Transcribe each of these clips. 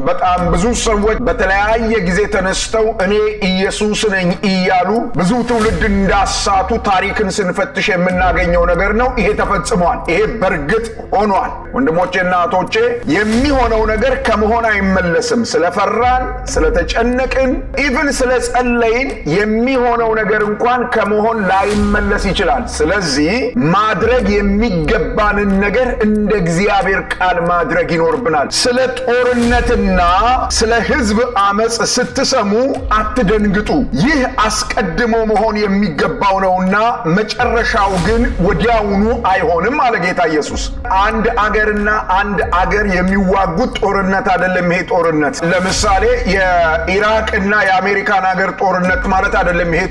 በጣም ብዙ ሰዎች በተለያየ ጊዜ ተነስተው እኔ ኢየሱስ ነኝ እያሉ ብዙ ትውልድ እንዳሳቱ ታሪክን ስንፈትሽ የምናገኘው ነገር ነው። ይሄ ተፈጽሟል። ይሄ በርግጥ ሆኗል። ወንድሞቼና እህቶቼ የሚሆነው ነገር ከመሆን አይመለስም። ስለፈራን፣ ስለተጨነቅን፣ ኢቭን ስለጸለይን የሚሆነው ነገር እንኳን ከመሆን ላይመለስ ይችላል። ስለዚህ ማድረግ የሚገባንን ነገር እንደ እግዚአብሔር ቃል ማድረግ ይኖርብናል። ስለ ጦርነትና ስለ ሕዝብ አመጽ ስትሰሙ አትደንግጡ። ይህ አስቀድሞ መሆን የሚገባው ነውና መጨረሻው ግን ወዲያውኑ አይሆንም አለ ጌታ ኢየሱስ። አንድ አገርና አንድ አገር የሚዋጉት ጦርነት አይደለም። ይሄ ጦርነት ለምሳሌ የኢራቅና የአሜሪካን አገር ጦርነት ማለት አይደለም። ይሄ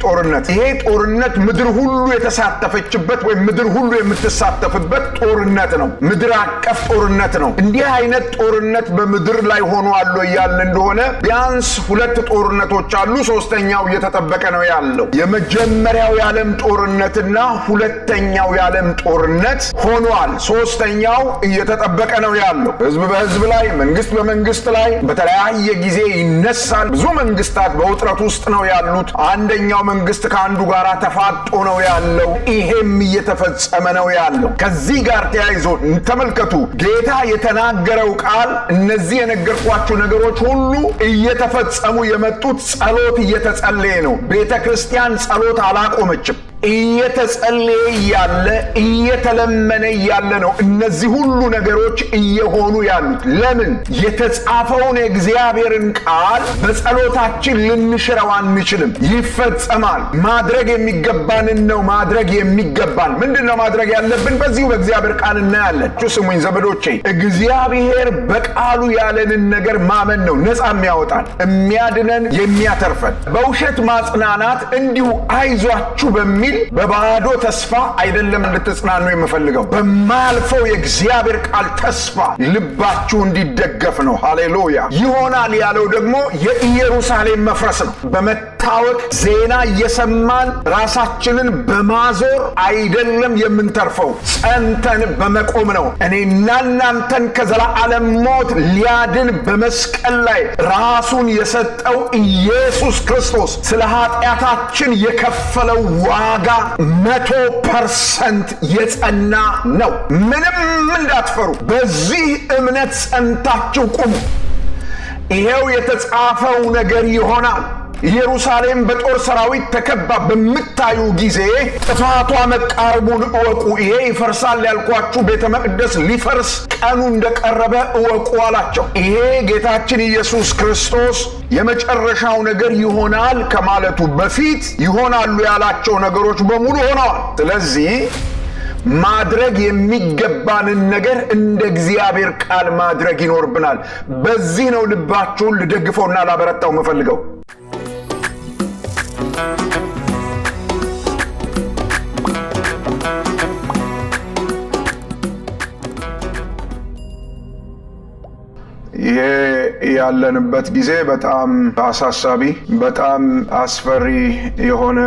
ጦርነት ምድር ሁሉ የተሳተፈችበት ወይም ምድር ሁሉ የምትሳተፍበት ጦርነት ነው። ምድር አቀፍ ጦርነት ነው። እንዲህ አይነት ጦርነት በምድር ላይ ሆኖ አለ ያለ እንደሆነ ቢያንስ 2 ጦርነቶች አሉ። ሶስተኛው እየተጠበቀ ነው ያለው። የመጀመሪያው የዓለም ጦርነትና ሁለተኛው የዓለም ጦርነት ሆኗል። ሶስተኛው እየተጠበቀ ነው ያለው። ህዝብ በህዝብ ላይ፣ መንግስት በመንግስት ላይ በተለያየ ጊዜ ይነሳል። ብዙ መንግስታት በውጥረት ውስጥ ነው ያሉት። አንደኛው መንግስት ከአንዱ ጋር ተፋጦ ነው ያለው። ይሄም እየተፈጸመ ነው ያለው። ከዚህ ጋር ተያይዞ ተመልከቱ፣ ጌታ የተናገረው ቃል እነዚህ የነገርኳችሁ ነገሮች ሁሉ እየተፈጸሙ የመጡት ጸሎት እየተጸለየ ነው። ቤተ ክርስቲያን ጸሎት አላቆመችም። እየተጸለየ ያለ እየተለመነ ያለ ነው። እነዚህ ሁሉ ነገሮች እየሆኑ ያሉት ለምን? የተጻፈውን የእግዚአብሔርን ቃል በጸሎታችን ልንሽረው አንችልም። ይፈጸማል። ማድረግ የሚገባንን ነው ማድረግ የሚገባን። ምንድነው ማድረግ ያለብን? በዚሁ በእግዚአብሔር ቃል እናያለን። ስሙኝ ዘመዶቼ፣ እግዚአብሔር በቃሉ ያለንን ነገር ማመን ነው ነፃ የሚያወጣን፣ የሚያድነን፣ የሚያተርፈን። በውሸት ማጽናናት እንዲሁ አይዟችሁ በሚል በባዶ ተስፋ አይደለም እንድትጽናኑ የምፈልገው። በማያልፈው የእግዚአብሔር ቃል ተስፋ ልባችሁ እንዲደገፍ ነው። ሃሌሉያ። ይሆናል ያለው ደግሞ የኢየሩሳሌም መፍረስ ነው። በመታወቅ ዜና እየሰማን ራሳችንን በማዞር አይደለም የምንተርፈው፣ ጸንተን በመቆም ነው። እኔና እናንተን ከዘላለም ሞት ሊያድን በመስቀል ላይ ራሱን የሰጠው ኢየሱስ ክርስቶስ ስለ ኃጢአታችን የከፈለው ዋጋ 100% የጸና ነው። ምንም እንዳትፈሩ፣ በዚህ እምነት ጸንታችሁ ቁሙ። ይሄው የተጻፈው ነገር ይሆናል። ኢየሩሳሌም በጦር ሰራዊት ተከባ በምታዩ ጊዜ ጥፋቷ መቃረቡን እወቁ። ይሄ ይፈርሳል ያልኳችሁ ቤተ መቅደስ ሊፈርስ ቀኑ እንደቀረበ እወቁ አላቸው። ይሄ ጌታችን ኢየሱስ ክርስቶስ የመጨረሻው ነገር ይሆናል ከማለቱ በፊት ይሆናሉ ያላቸው ነገሮች በሙሉ ሆነዋል። ስለዚህ ማድረግ የሚገባንን ነገር እንደ እግዚአብሔር ቃል ማድረግ ይኖርብናል። በዚህ ነው ልባችሁን ልደግፈውና ላበረታው የምፈልገው። ይሄ ያለንበት ጊዜ በጣም አሳሳቢ፣ በጣም አስፈሪ የሆነ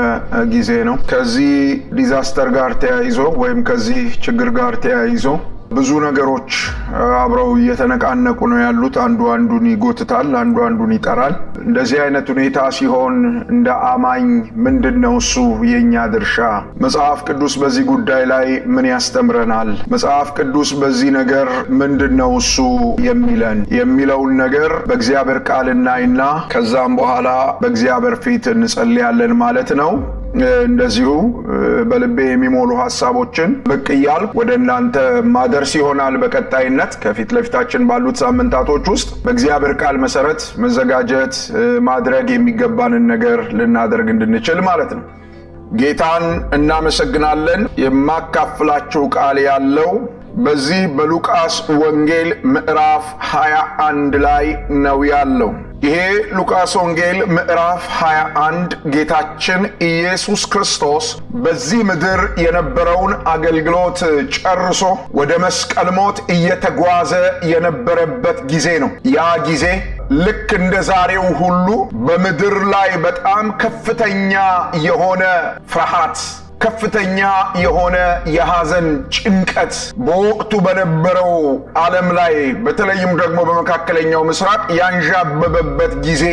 ጊዜ ነው። ከዚህ ዲዛስተር ጋር ተያይዞ ወይም ከዚህ ችግር ጋር ተያይዞ ብዙ ነገሮች አብረው እየተነቃነቁ ነው ያሉት። አንዱ አንዱን ይጎትታል፣ አንዱ አንዱን ይጠራል። እንደዚህ አይነት ሁኔታ ሲሆን እንደ አማኝ ምንድነው እሱ የኛ ድርሻ? መጽሐፍ ቅዱስ በዚህ ጉዳይ ላይ ምን ያስተምረናል? መጽሐፍ ቅዱስ በዚህ ነገር ምንድነው እሱ የሚለን የሚለውን ነገር በእግዚአብሔር ቃል እናይና ከዛም በኋላ በእግዚአብሔር ፊት እንጸልያለን ማለት ነው። እንደዚሁ በልቤ የሚሞሉ ሐሳቦችን ብቅ እያልኩ ወደ እናንተ ማድረስ ይሆናል። በቀጣይነት ከፊት ለፊታችን ባሉት ሳምንታቶች ውስጥ በእግዚአብሔር ቃል መሰረት መዘጋጀት ማድረግ የሚገባንን ነገር ልናደርግ እንድንችል ማለት ነው። ጌታን እናመሰግናለን። የማካፍላችሁ ቃል ያለው በዚህ በሉቃስ ወንጌል ምዕራፍ 21 ላይ ነው ያለው። ይሄ ሉቃስ ወንጌል ምዕራፍ 21 ጌታችን ኢየሱስ ክርስቶስ በዚህ ምድር የነበረውን አገልግሎት ጨርሶ ወደ መስቀል ሞት እየተጓዘ የነበረበት ጊዜ ነው። ያ ጊዜ ልክ እንደ ዛሬው ሁሉ በምድር ላይ በጣም ከፍተኛ የሆነ ፍርሃት፣ ከፍተኛ የሆነ የሐዘን ጭንቀት በወቅቱ በነበረው ዓለም ላይ በተለይም ደግሞ በመካከለኛው ምስራቅ ያንዣበበበት ጊዜ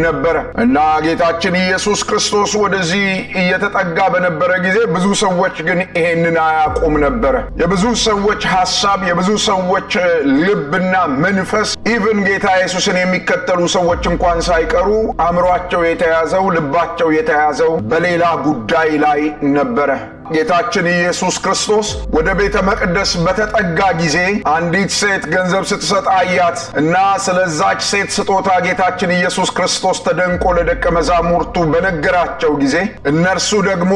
ነበረ እና ጌታችን ኢየሱስ ክርስቶስ ወደዚህ እየተጠጋ በነበረ ጊዜ ብዙ ሰዎች ግን ይሄንን አያውቁም ነበረ። የብዙ ሰዎች ሐሳብ፣ የብዙ ሰዎች ልብና መንፈስ ኢቭን ጌታ ኢየሱስን የሚከተሉ ሰዎች እንኳን ሳይቀሩ አእምሯቸው የተያዘው፣ ልባቸው የተያዘው በሌላ ጉዳይ ላይ ነበረ። ጌታችን ኢየሱስ ክርስቶስ ወደ ቤተ መቅደስ በተጠጋ ጊዜ አንዲት ሴት ገንዘብ ስትሰጥ አያት እና ስለዛች ሴት ስጦታ ጌታችን ኢየሱስ ክርስቶስ ተደንቆ ለደቀ መዛሙርቱ በነገራቸው ጊዜ እነርሱ ደግሞ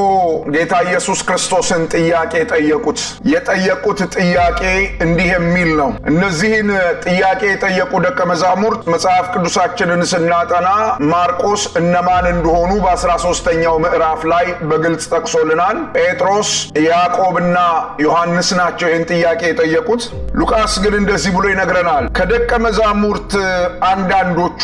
ጌታ ኢየሱስ ክርስቶስን ጥያቄ ጠየቁት። የጠየቁት ጥያቄ እንዲህ የሚል ነው። እነዚህን ጥያቄ የጠየቁ ደቀ መዛሙርት መጽሐፍ ቅዱሳችንን ስናጠና ማርቆስ እነማን እንደሆኑ በ13ኛው ምዕራፍ ላይ በግልጽ ጠቅሶልናል። ጴጥሮስ፣ ያዕቆብና ዮሐንስ ናቸው ይህን ጥያቄ የጠየቁት። ሉቃስ ግን እንደዚህ ብሎ ይነግረናል። ከደቀ መዛሙርት አንዳንዶቹ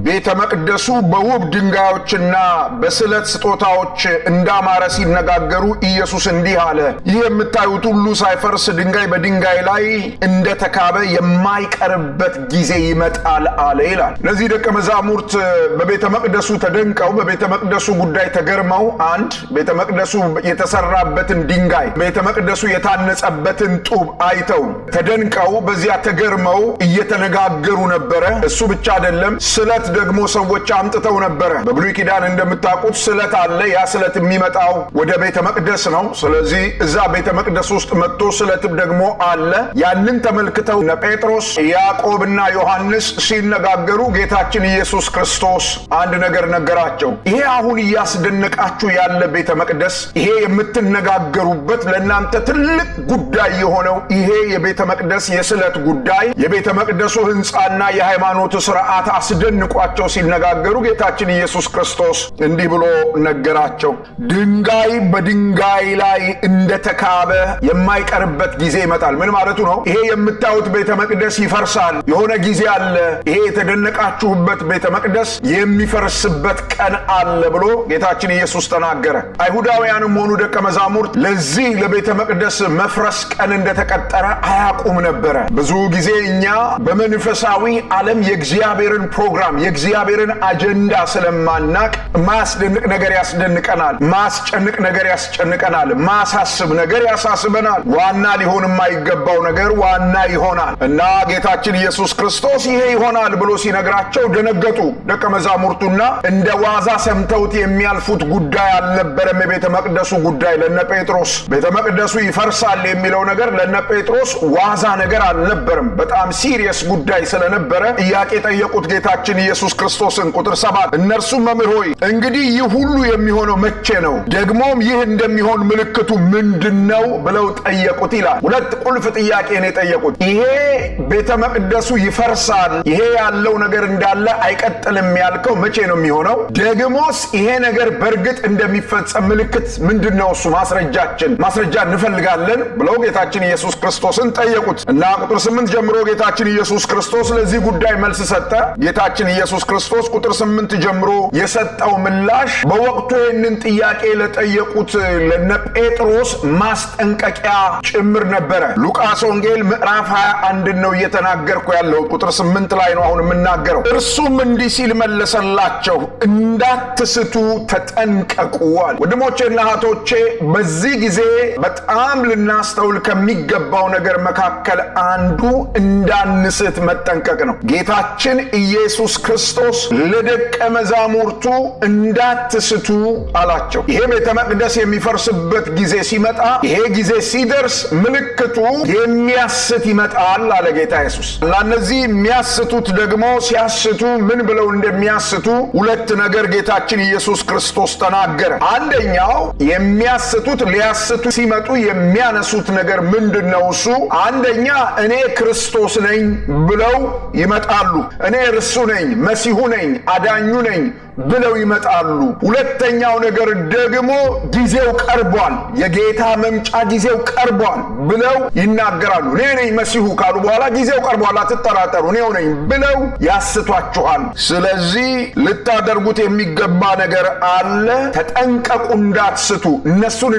ቤተ መቅደሱ በውብ ድንጋዮችና በስለት ስጦታዎች እንዳማረ ሲነጋገሩ ኢየሱስ እንዲህ አለ፣ ይህ የምታዩት ሁሉ ሳይፈርስ ድንጋይ በድንጋይ ላይ እንደተካበ የማይቀርበት ጊዜ ይመጣል አለ ይላል። እነዚህ ደቀ መዛሙርት በቤተ መቅደሱ ተደንቀው በቤተ መቅደሱ ጉዳይ ተገርመው አንድ ቤተ መቅደሱ የተሰራበትን ድንጋይ ቤተ መቅደሱ የታነጸበትን ጡብ አይተው ተደንቀው በዚያ ተገርመው እየተነጋገሩ ነበረ። እሱ ብቻ አይደለም፣ ስለት ደግሞ ሰዎች አምጥተው ነበረ። በብሉይ ኪዳን እንደምታውቁት ስለት አለ። ያ ስለት የሚመጣው ወደ ቤተ መቅደስ ነው። ስለዚህ እዛ ቤተ መቅደስ ውስጥ መጥቶ ስለትም ደግሞ አለ። ያንን ተመልክተው እነ ጴጥሮስ፣ ያዕቆብና ዮሐንስ ሲነጋገሩ ጌታችን ኢየሱስ ክርስቶስ አንድ ነገር ነገራቸው። ይሄ አሁን እያስደነቃችሁ ያለ ቤተ መቅደስ፣ ይሄ የምትነጋገሩበት ለእናንተ ትልቅ ጉዳይ የሆነው ይሄ የቤተ መቅደስ የስለት ጉዳይ፣ የቤተ መቅደሱ ሕንፃና የሃይማኖት ስርዓት አስደንቋቸው ሲነጋገሩ ጌታችን ኢየሱስ ክርስቶስ እንዲህ ብሎ ነገራቸው። ድንጋይ በድንጋይ ላይ እንደተካበ የማይቀርበት ጊዜ ይመጣል። ምን ማለቱ ነው? ይሄ የምታዩት ቤተ መቅደስ ይፈርሳል። የሆነ ጊዜ አለ። ይሄ የተደነቃችሁበት ቤተ መቅደስ የሚፈርስበት ቀን አለ ብሎ ጌታችን ኢየሱስ ተናገረ። አይሁዳውያንም ሆኑ ደቀ መዛሙርት ለዚህ ለቤተ መቅደስ መፍረስ ቀን እንደተቀጠረ አያውቁም ነበረ። ብዙ ጊዜ እኛ በመንፈሳዊ ዓለም የእግዚአብሔርን ፕሮግራም የእግዚአብሔርን አጀንዳ ስለማናቅ ማያስደንቅ ነገር ያስደንቀናል፣ ማያስጨንቅ ነገር ያስጨንቀናል፣ ማያሳስብ ነገር ያሳስበናል። ዋና ሊሆን የማይገባው ነገር ዋና ይሆናል እና ጌታችን ኢየሱስ ክርስቶስ ይሄ ይሆናል ብሎ ሲነግራቸው ደነገጡ ደቀ መዛሙርቱና እንደ ዋዛ ሰምተውት የሚያልፉት ጉዳይ አልነበረም። የቤተ መቅደሱ ጉዳይ ለነ ጴጥሮስ ቤተ መቅደሱ ይፈርሳል የሚለው ነገር ለነ ጴጥሮስ ዋዛ ነገር አልነበረም። በጣም ሲሪየስ ጉዳይ ስለነበረ ጥያቄ ጠየቁት ጌታችን ኢየሱስ ክርስቶስን። ቁጥር 7 እነርሱም መምህር ሆይ እንግዲህ ይህ ሁሉ የሚሆነው መቼ ነው? ደግሞም ይህ እንደሚሆን ምልክቱ ምንድነው? ብለው ጠየቁት ይላል። ሁለት ቁልፍ ጥያቄ ነው የጠየቁት። ይሄ ቤተ መቅደሱ ይፈርሳል፣ ይሄ ያለው ነገር እንዳለ አይቀጥልም ያልከው መቼ ነው የሚሆነው? ደግሞስ ይሄ ነገር በእርግጥ እንደሚፈጸም ምልክት ምንድነው? እሱ ማስረጃ እንፈልጋለን ብለው ጌታችን ኢየሱስ ክርስቶስን ጠየቁት እና ቁጥር 8 ጀምሮ ጌታችን ኢየሱስ ክርስቶስ ለዚህ ጉዳይ መልስ ሰጠ። ጌታችን ኢየሱስ ክርስቶስ ቁጥር 8 ጀምሮ የሰጠው ምላሽ በወቅቱ ይህንን ጥያቄ ለጠየቁት ለነ ጴጥሮስ ማስጠንቀቂያ ጭምር ነበረ። ሉቃስ ወንጌል ምዕራፍ 21 ነው እየተናገርኩ ያለው። ቁጥር 8 ላይ ነው አሁን የምናገረው። እርሱም እንዲህ ሲል መለሰላቸው፣ እንዳትስቱ ተጠንቀቁ አለ። ወንድሞቼና እህቶቼ በዚህ ጊዜ በጣም ልናስተውል ከሚገባው ነገር መካከል አንዱ እንዳንስት መጠንቀቅ ነው። ጌታችን ኢየሱስ ክርስቶስ ለደቀ መዛሙርቱ እንዳትስቱ አላቸው። ይሄ ቤተ መቅደስ የሚፈርስበት ጊዜ ሲመጣ፣ ይሄ ጊዜ ሲደርስ ምልክቱ የሚያስት ይመጣል አለ ጌታ ኢየሱስ። ለእነዚህ የሚያስቱት ደግሞ ሲያስቱ ምን ብለው እንደሚያስቱ ሁለት ነገር ጌታችን ኢየሱስ ክርስቶስ ተናገረ። አንደኛው የሚያስቱት ሊያስቱ ሲመጡ የሚያነሱት ነገር ምንድነው? እሱ አንደኛ እኔ ክርስቶስ ነኝ ብለው ይመጣሉ። እኔ እርሱ ነኝ፣ መሲሁ ነኝ፣ አዳኙ ነኝ ብለው ይመጣሉ። ሁለተኛው ነገር ደግሞ ጊዜው ቀርቧል፣ የጌታ መምጫ ጊዜው ቀርቧል ብለው ይናገራሉ። እኔ ነኝ መሲሁ ካሉ በኋላ ጊዜው ቀርቧል አትጠራጠሩ እኔው ነኝ ብለው ያስቷችኋል። ስለዚህ ልታደርጉት የሚገባ ነገር አለ። ተጠንቀቁ፣ እንዳትስቱ፣ እነሱን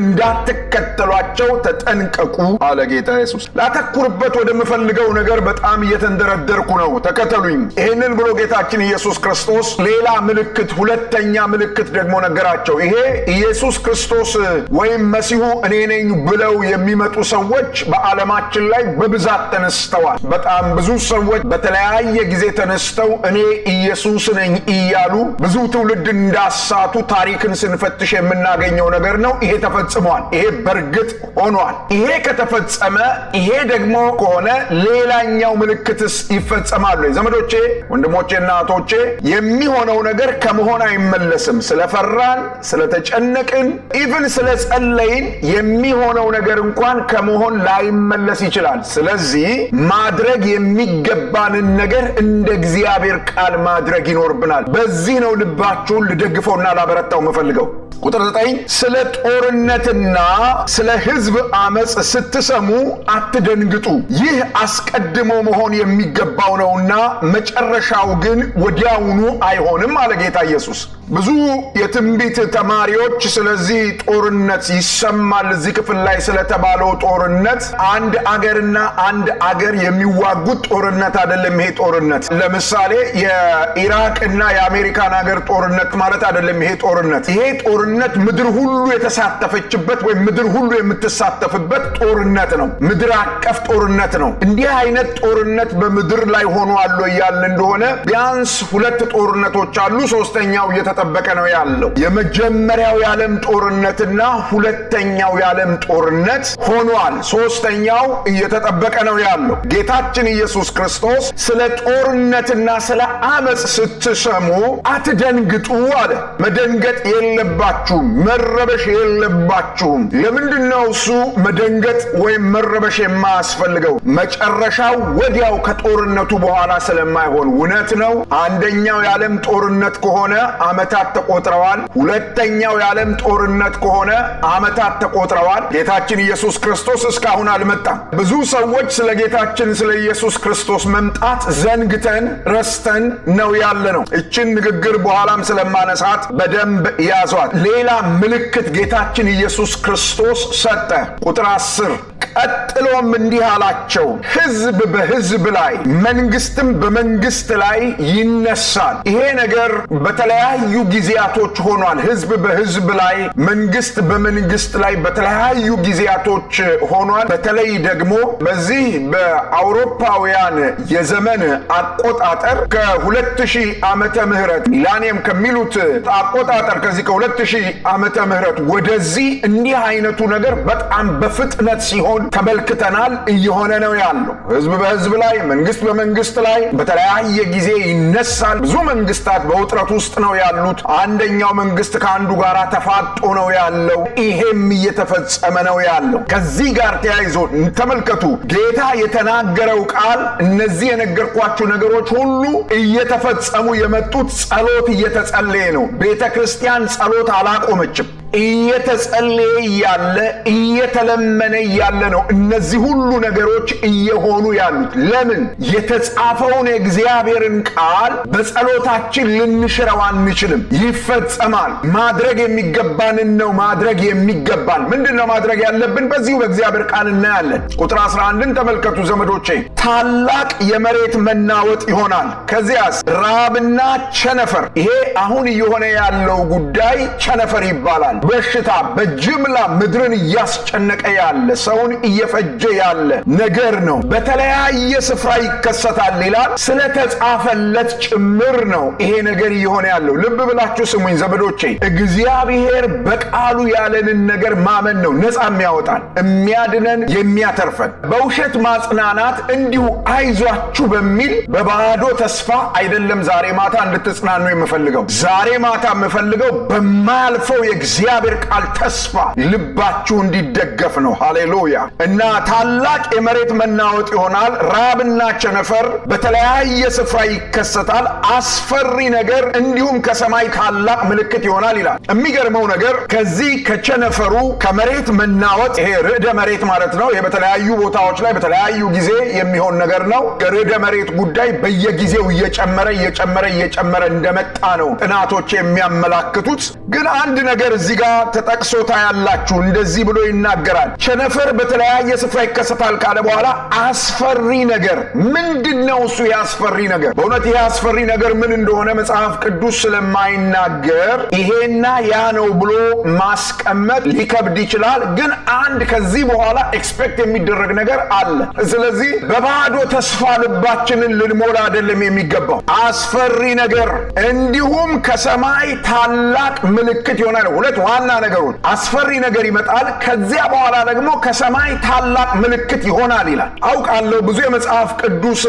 እንዳትከተሏቸው ተጠንቀቁ አለ ጌታ ኢየሱስ። ላተኩርበት ወደምፈልገው ነገር በጣም እየተንደረደርኩ ነው፣ ተከተሉኝ። ይህንን ብሎ ጌታችን ኢየሱስ ክርስቶስ ሌላ ምልክት፣ ሁለተኛ ምልክት ደግሞ ነገራቸው። ይሄ ኢየሱስ ክርስቶስ ወይም መሲሁ እኔ ነኝ ብለው የሚመጡ ሰዎች በዓለማችን ላይ በብዛት ተነስተዋል። በጣም ብዙ ሰዎች በተለያየ ጊዜ ተነስተው እኔ ኢየሱስ ነኝ እያሉ ብዙ ትውልድ እንዳሳቱ ታሪክን ስንፈትሽ የምናገኘው ነገር ነው። ይሄ ተፈጽሟል። ይሄ በእርግጥ ሆኗል። ይሄ ከተፈጸመ፣ ይሄ ደግሞ ከሆነ ሌላኛው ምልክትስ ይፈጸማሉ? ዘመዶቼ፣ ወንድሞቼና እህቶቼ የሚሆነው ነገር ከመሆን አይመለስም። ስለፈራን፣ ስለተጨነቅን፣ ኢቭን ስለጸለይን የሚሆነው ነገር እንኳን ከመሆን ላይመለስ ይችላል። ስለዚህ ማድረግ የሚገባንን ነገር እንደ እግዚአብሔር ቃል ማድረግ ይኖርብናል። በዚህ ነው ልባችሁን ልደግፈውና ላበረታው የምፈልገው። ቁጥር 9 ስለ ጦርነትና ስለ ሕዝብ አመጽ ስትሰሙ አትደንግጡ፣ ይህ አስቀድሞ መሆን የሚገባው ነውና መጨረሻው ግን ወዲያውኑ አይሆንም አለ ጌታ ኢየሱስ። ብዙ የትንቢት ተማሪዎች ስለዚህ ጦርነት ይሰማል። እዚህ ክፍል ላይ ስለተባለው ጦርነት አንድ አገርና አንድ አገር የሚዋጉት ጦርነት አይደለም። ይሄ ጦርነት ለምሳሌ የኢራቅና የአሜሪካን አገር ጦርነት ማለት አይደለም። ይሄ ጦርነት ምድር ሁሉ የተሳተፈችበት ወይም ምድር ሁሉ የምትሳተፍበት ጦርነት ነው። ምድር አቀፍ ጦርነት ነው። እንዲህ አይነት ጦርነት በምድር ላይ ሆኖ አለ ያለ እንደሆነ ቢያንስ ሁለት ጦርነቶች አሉ። ሶስተኛው እየተጠበቀ ነው ያለው። የመጀመሪያው የዓለም ጦርነትና ሁለተኛው የዓለም ጦርነት ሆኗል። ሶስተኛው እየተጠበቀ ነው ያለው። ጌታችን ኢየሱስ ክርስቶስ ስለ ጦርነትና ስለ አመጽ ስትሰሙ አትደንግጡ አለ። መደንገጥ የለባችሁም፣ መረበሽ የለባችሁም። ለምንድነው እሱ መደንገጥ ወይም መረበሽ የማያስፈልገው? መጨረሻው ወዲያው ከጦርነቱ በኋላ ስለማይሆን እውነት ነው። አንደኛው የዓለም ጦርነት ከሆነ ዓመታት ተቆጥረዋል። ሁለተኛው የዓለም ጦርነት ከሆነ ዓመታት ተቆጥረዋል። ጌታችን ኢየሱስ ክርስቶስ እስካሁን አልመጣም። ብዙ ሰዎች ስለ ጌታችን ስለ ኢየሱስ ክርስቶስ መምጣት ዘንግተን ረስተን ነው ያለ ነው። እችን ንግግር በኋላም ስለማነሳት በደንብ ያዟት። ሌላ ምልክት ጌታችን ኢየሱስ ክርስቶስ ሰጠ። ቁጥር 10 ቀጥሎም እንዲህ አላቸው፣ ሕዝብ በሕዝብ ላይ መንግስትም በመንግስት ላይ ይነሳል። ይሄ ነገር በተለያዩ ጊዜያቶች ሆኗል። ሕዝብ በሕዝብ ላይ፣ መንግስት በመንግስት ላይ በተለያዩ ጊዜያቶች ሆኗል። በተለይ ደግሞ በዚህ በአውሮፓውያን የዘመን አቆጣጠር ከ2000 ዓመተ ምህረት ሚላኒየም ከሚሉት አቆጣጠር ከዚህ ከ2000 ዓመተ ምህረት ወደዚህ እንዲህ አይነቱ ነገር በጣም በፍጥነት ሲሆን ተመልክተናል። እየሆነ ነው ያለው። ሕዝብ በሕዝብ ላይ፣ መንግስት በመንግስት ላይ በተለያየ ጊዜ ይነሳል። ብዙ መንግስታት በውጥረት ውስጥ ነው ያሉት። አንደኛው መንግስት ከአንዱ ጋር ተፋጦ ነው ያለው። ይሄም እየተፈጸመ ነው ያለው። ከዚህ ጋር ተያይዞ ተመልከቱ፣ ጌታ የተናገረው ቃል፣ እነዚህ የነገርኳችሁ ነገሮች ሁሉ እየተፈጸሙ የመጡት ጸሎት እየተጸለየ ነው። ቤተ ክርስቲያን ጸሎት አላቆመችም። እየተጸለየ እያለ እየተለመነ እያለ ነው እነዚህ ሁሉ ነገሮች እየሆኑ ያሉት። ለምን? የተጻፈውን የእግዚአብሔርን ቃል በጸሎታችን ልንሽረው አንችልም። ይፈጸማል። ማድረግ የሚገባንን ነው ማድረግ የሚገባን። ምንድነው ማድረግ ያለብን? በዚሁ በእግዚአብሔር ቃል እናያለን። ቁጥር 11ን ተመልከቱ ዘመዶቼ። ታላቅ የመሬት መናወጥ ይሆናል። ከዚያስ ራብና ቸነፈር። ይሄ አሁን እየሆነ ያለው ጉዳይ ቸነፈር ይባላል። በሽታ በጅምላ ምድርን እያስጨነቀ ያለ፣ ሰውን እየፈጀ ያለ ነገር ነው። በተለያየ ስፍራ ይከሰታል ይላል። ስለተጻፈለት ጭምር ነው ይሄ ነገር እየሆነ ያለው። ልብ ብላችሁ ስሙኝ ዘመዶቼ። እግዚአብሔር በቃሉ ያለንን ነገር ማመን ነው ነፃ የሚያወጣን፣ የሚያድነን፣ የሚያተርፈን። በውሸት ማጽናናት እንዲሁ አይዟችሁ በሚል በባዶ ተስፋ አይደለም ዛሬ ማታ እንድትጽናኑ የምፈልገው። ዛሬ ማታ የምፈልገው በማያልፈው የእግዚአብሔር ቃል ተስፋ ልባችሁ እንዲደገፍ ነው። ሃሌሉያ። እና ታላቅ የመሬት መናወጥ ይሆናል፣ ራብና ቸነፈር በተለያየ ስፍራ ይከሰታል፣ አስፈሪ ነገር እንዲሁም ከሰማይ ታላቅ ምልክት ይሆናል ይላል። የሚገርመው ነገር ከዚህ ከቸነፈሩ ከመሬት መናወጥ ይሄ ርዕደ መሬት ማለት ነው። ይሄ በተለያዩ ቦታዎች ላይ በተለያዩ ጊዜ የሚሆን ነገር ነው። ርዕደ መሬት ጉዳይ በየጊዜው እየጨመረ እንደመጣ ነው ጥናቶች የሚያመላክቱት። ግን አንድ ነገር እዚህ ጋር ተጠቅሶታ ያላችሁ እንደዚህ ብሎ ይናገራል። ቸነፈር በተለያየ ስፍራ ይከሰታል ካለ በኋላ አስፈሪ ነገር ምንድነው? እሱ ያስፈሪ ነገር በእውነት ይሄ አስፈሪ ነገር ምን እንደሆነ መጽሐፍ ቅዱስ ስለማይናገር ይሄና ያ ነው ብሎ ማስቀመጥ ሊከብድ ይችላል። ግን አንድ ከዚህ በኋላ ኤክስፔክት የሚደረግ ነገር አለ። ስለዚህ በባዶ ተስፋ ልባችንን ልንሞላ አይደለም የሚገባው። አስፈሪ ነገር እንዲሁም ከሰማይ ታላቅ ምልክት ይሆናል። ሁለት ዋና ነገሮች፣ አስፈሪ ነገር ይመጣል፣ ከዚያ በኋላ ደግሞ ከሰማይ ታላቅ ምልክት ይሆናል ይላል። አውቃለሁ ብዙ የመጽሐፍ ቅዱስ